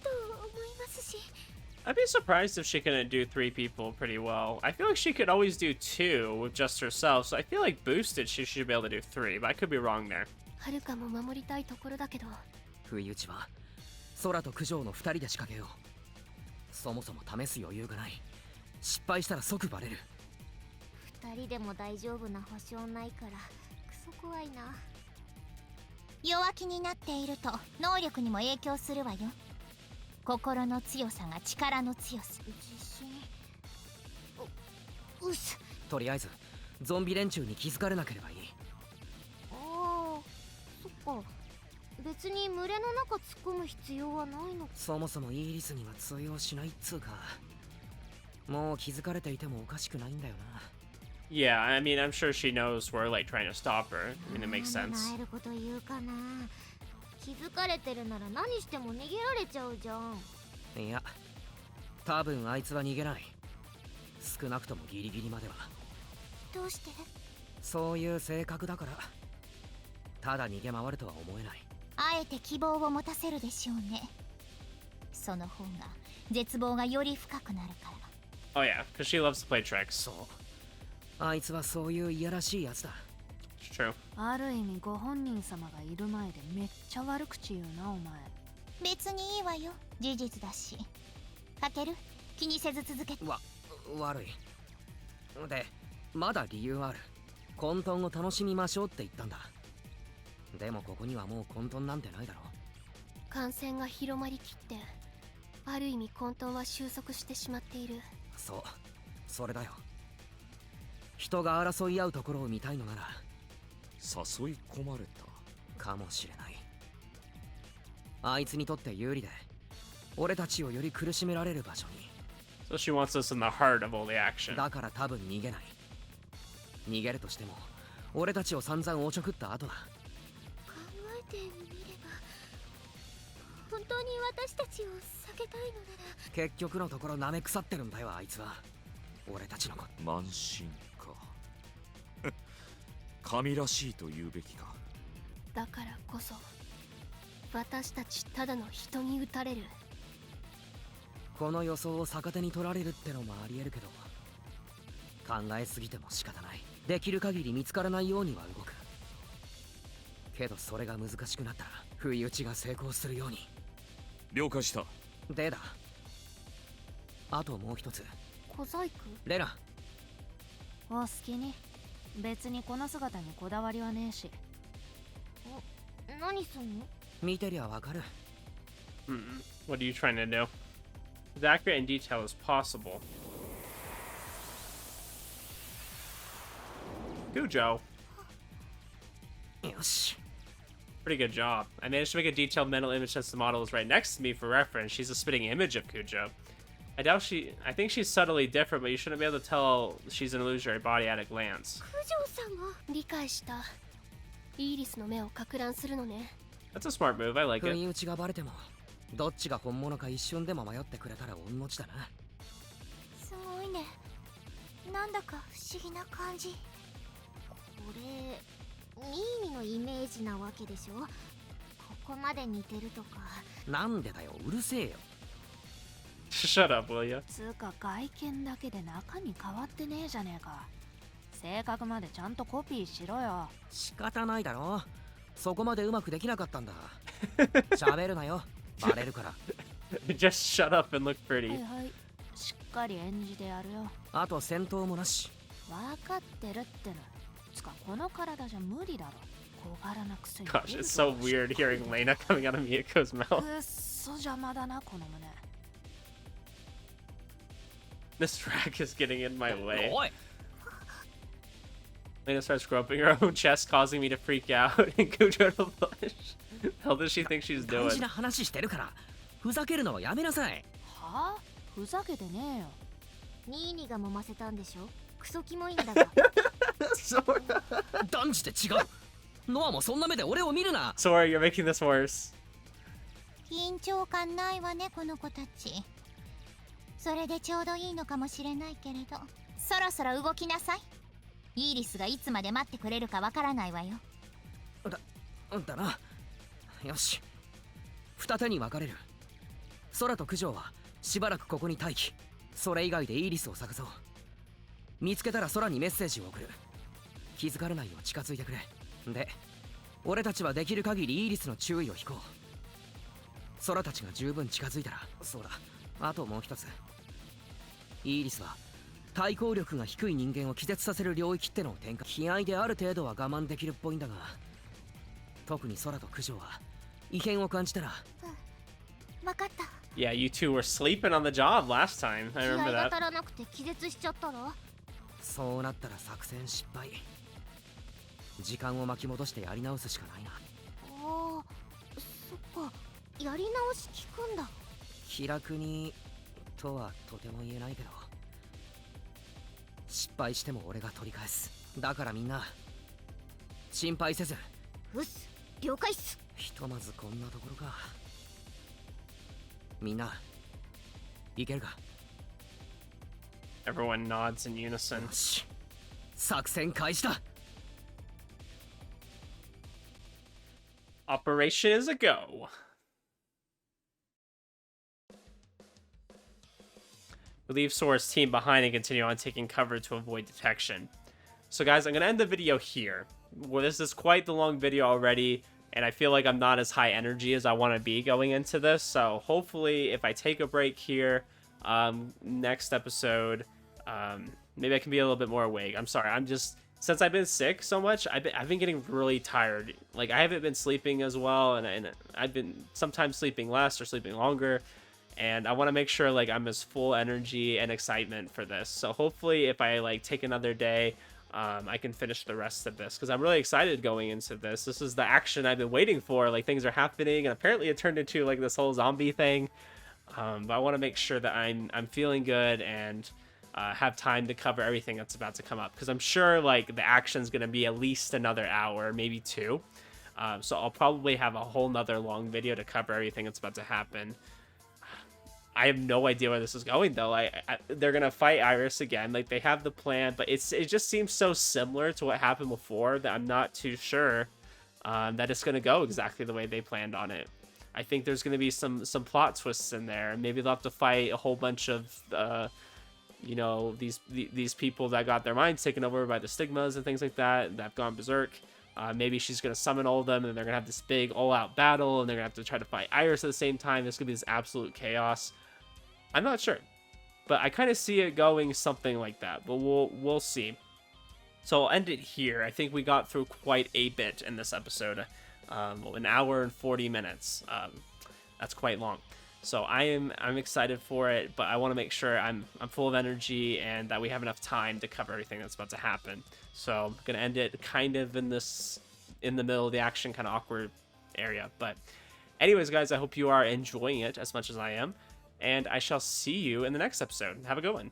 Speaker 5: と思いますし。
Speaker 1: I'd be surprised if she couldn't do 3 people pretty well. I feel like she could always do 2 with just herself, so I feel like boosted she should be able to do 3, but I could be wrong there.
Speaker 2: 遥も守りたいところだけど。
Speaker 3: 不意打ちは空と九条の2人で仕掛けよう。そもそも試す余裕がない。失敗したら即バレる。
Speaker 5: 2人でも大丈夫な保証ないからクソ怖いな。
Speaker 4: 弱気になっていると能力にも影響するわよ。心の強さが力の強さ。
Speaker 5: 自信うっす。
Speaker 3: とりあえずゾンビ連中に気づかれなければいい。
Speaker 5: ああ、そっか。別に群れの中突っ込む必要はないのか。
Speaker 3: そもそもイーリスには通用しないっつうか、もう気づかれていてもおかしくないんだよな。
Speaker 1: Yeah, I mean, I'm sure she knows we're like trying to stop her. I mean, it makes sense.
Speaker 5: なえること言うかな。気づかれてるなら何しても逃げられちゃうじゃん。
Speaker 3: いや、多分あいつは逃げない。少なくともギリギリまでは。
Speaker 5: どうして？
Speaker 3: そういう性格だから。ただ逃げ回るとは思えない。
Speaker 4: あえて希望を持たせるでしょうね。その方が絶望がより深くなるから。
Speaker 1: Oh yeah, because she loves to play tricks.
Speaker 3: そう。あいつはそういういやらしいやつだ。
Speaker 1: It's true.
Speaker 8: ある意味ご本人様がいる前でめっちゃ悪口言うなお前。
Speaker 4: 別にいいわよ、事実だし。かける？気にせず続けて。
Speaker 3: 悪い。で、まだ理由ある。混沌を楽しみましょうって言ったんだ。でもここにはもう混沌なんてないだろ。
Speaker 2: 感染が広まりきってある意味混沌は収束してしまっている。
Speaker 3: そう、それだよ。人が争い合うところを見たいのなら
Speaker 6: 誘い込まれた
Speaker 3: かもしれない。あいつにとって有利で俺たちをより苦しめられる場所に。
Speaker 1: So she wants us in the heart of all the action.
Speaker 3: だから多分逃げない。逃げるとしても俺たちを散々おちょくった後だ。
Speaker 2: 考えてみれば本当に私たちを避けたいのなら。
Speaker 3: 結局のところ舐め腐ってるんだよあいつは。俺たちのこと
Speaker 6: 慢心か神らしいと言うべきか。
Speaker 2: だからこそ私たちただの人に撃たれる。
Speaker 3: この予想を逆手に取られるってのもありえるけど、考えすぎても仕方ない。できる限り見つからないようには動くけど、それが難しくなったら不意打ちが成功するように。
Speaker 6: 了解した。
Speaker 3: でだ、あともう一つ。
Speaker 2: 小細工？
Speaker 3: レナ。
Speaker 8: お好きに。別にこの姿にこだわりはねえし。
Speaker 5: 何すんの？
Speaker 3: 見てりゃわかる。
Speaker 1: What are you trying to do? As accurate in detail as possible. Cujo.
Speaker 3: よし、
Speaker 1: Pretty good job. I managed to make a detailed mental image since the model is right next to me for reference. She's a spitting image of Cujo. I think she's subtly different, but you shouldn't be able to tell she's an illusory body at a glance.
Speaker 2: 理解した。イーリスの目をか乱するのね。
Speaker 1: That's a smart move. I like
Speaker 3: 不
Speaker 1: it.
Speaker 3: 意打ちがバレてもどっちが本物か一瞬でも迷ってくれたら御の字だな。
Speaker 4: すごいね。なんだか不思議な感じ。
Speaker 5: これニーニのイメージなわけでしょ。ここまで似てるとか。
Speaker 3: なんでだよ、うるせえよ。
Speaker 1: Shut up, will ya?
Speaker 8: つうか外見だけで中身変わってねえじゃねえか。性格までちゃんとコピーしろよ。
Speaker 3: 仕方ないだろ。そこまでうまくできなかったんだ。喋るなよ。バレるから。
Speaker 1: Just shut up and look
Speaker 8: はい
Speaker 1: pretty.
Speaker 8: はい。しっかり演じてやるよ。
Speaker 3: あと戦闘もなし。
Speaker 8: わかってるっての。つかこの体じゃ無理だろ。小柄なくせに。
Speaker 1: Gosh, it's so weird hearing Lena coming out of Miyako's mouth.
Speaker 8: くっそ邪魔だなこの胸。
Speaker 1: This rack is getting in my way.
Speaker 3: おい
Speaker 1: Lena starts groping her own chest, causing me to freak out, and Cujo to blush. The hell does she think she's
Speaker 3: 大
Speaker 1: doing?
Speaker 3: 事な話してるからふざけるのはやめなさい。
Speaker 8: はあふざけてねえよ。
Speaker 5: ニーニが揉ませたんでしょ。クソキモいんだが。
Speaker 3: 断じて違う。ノアもそんな目で俺を見るな。
Speaker 1: Sorry, you're making this worse.
Speaker 4: 緊張感ないわねこの子たち。それでちょうどいいのかもしれないけれど、そろそろ動きなさい。イーリスがいつまで待ってくれるかわからないわよ。
Speaker 3: だな。よし、二手に分かれる。空と九条はしばらくここに待機。それ以外でイーリスを探そう。見つけたら空にメッセージを送る。気づかれないよう近づいてくれ。で、俺たちはできる限りイーリスの注意を引こう。空たちが十分近づいたら、そうだ、あともう一つ。イーリスは対抗力が低い人間を気絶させる領域ってのを展開。気合である程度は我慢できるっぽいんだが、特に空と九条は異変を感じたら。
Speaker 4: わかった。
Speaker 1: Yeah, you two were sleeping on the job last time. I
Speaker 5: 気合
Speaker 1: remember
Speaker 5: が
Speaker 1: that.
Speaker 5: 足らなくて気絶しちゃったら。
Speaker 3: そうなったら作戦失敗。時間を巻き戻してやり直すしかないな。
Speaker 5: ああ、そっか。やり直し効くんだ。
Speaker 3: 気楽にとはとても言えないけど、失敗しても俺が取り返す。だからみんな心配せず。
Speaker 5: うっす、了解っす。
Speaker 3: ひとまずこんなところか。みんないけるか。
Speaker 1: Everyone nods in unison.
Speaker 3: よし、作戦開始だ。
Speaker 1: Operation is a go. We leave Sora's team behind and continue on taking cover to avoid detection. So guys, I'm going to end the video here. Well, this is quite the long video already, and I feel like I'm not as high energy as I want to be going into this. So hopefully if I take a break here, next episode, maybe I can be a little bit more awake. I'm sorry, since I've been sick so much, I've been getting really tired. Like, I haven't been sleeping as well, and I've been sometimes sleeping less or sleeping longer. And I want to make sure, like, I'm as full energy and excitement for this. So hopefully if I, like, take another day, I can finish the rest of this. Because I'm really excited going into this. This is the action I've been waiting for. Like, things are happening, and apparently it turned into, like, this whole zombie thing. But I want to make sure that I'm feeling good and have time to cover everything that's about to come up, because I'm sure like the action's gonna be at least another hour, maybe two. So I'll probably have a whole nother long video to cover everything that's about to happen. I have no idea where this is going though. They're gonna fight Iris again. Like, they have the plan, but it just seems so similar to what happened before that I'm not too sure that it's gonna go exactly the way they planned on it. I think there's gonna be some plot twists in there. Maybe they'll have to fight a whole bunch of you know, these people that got their minds taken over by the stigmas and things like that have gone berserk. Maybe she's gonna summon all of them, and they're gonna have this big all-out battle, and they're gonna have to try to fight Iris at the same time. This could be this absolute chaos. I'm not sure, but I kind of see it going something like that. But we'll see. So I'll end it here. I think we got through quite a bit in this episode. An hour and 40 minutes. That's quite long. So I'm excited for it, but I want to make sure I'm full of energy and that we have enough time to cover everything that's about to happen. So I'm gonna end it kind of in the middle of the action, kind of awkward area. But anyways, guys, I hope you are enjoying it as much as I am, and I shall see you in the next episode. Have a good one.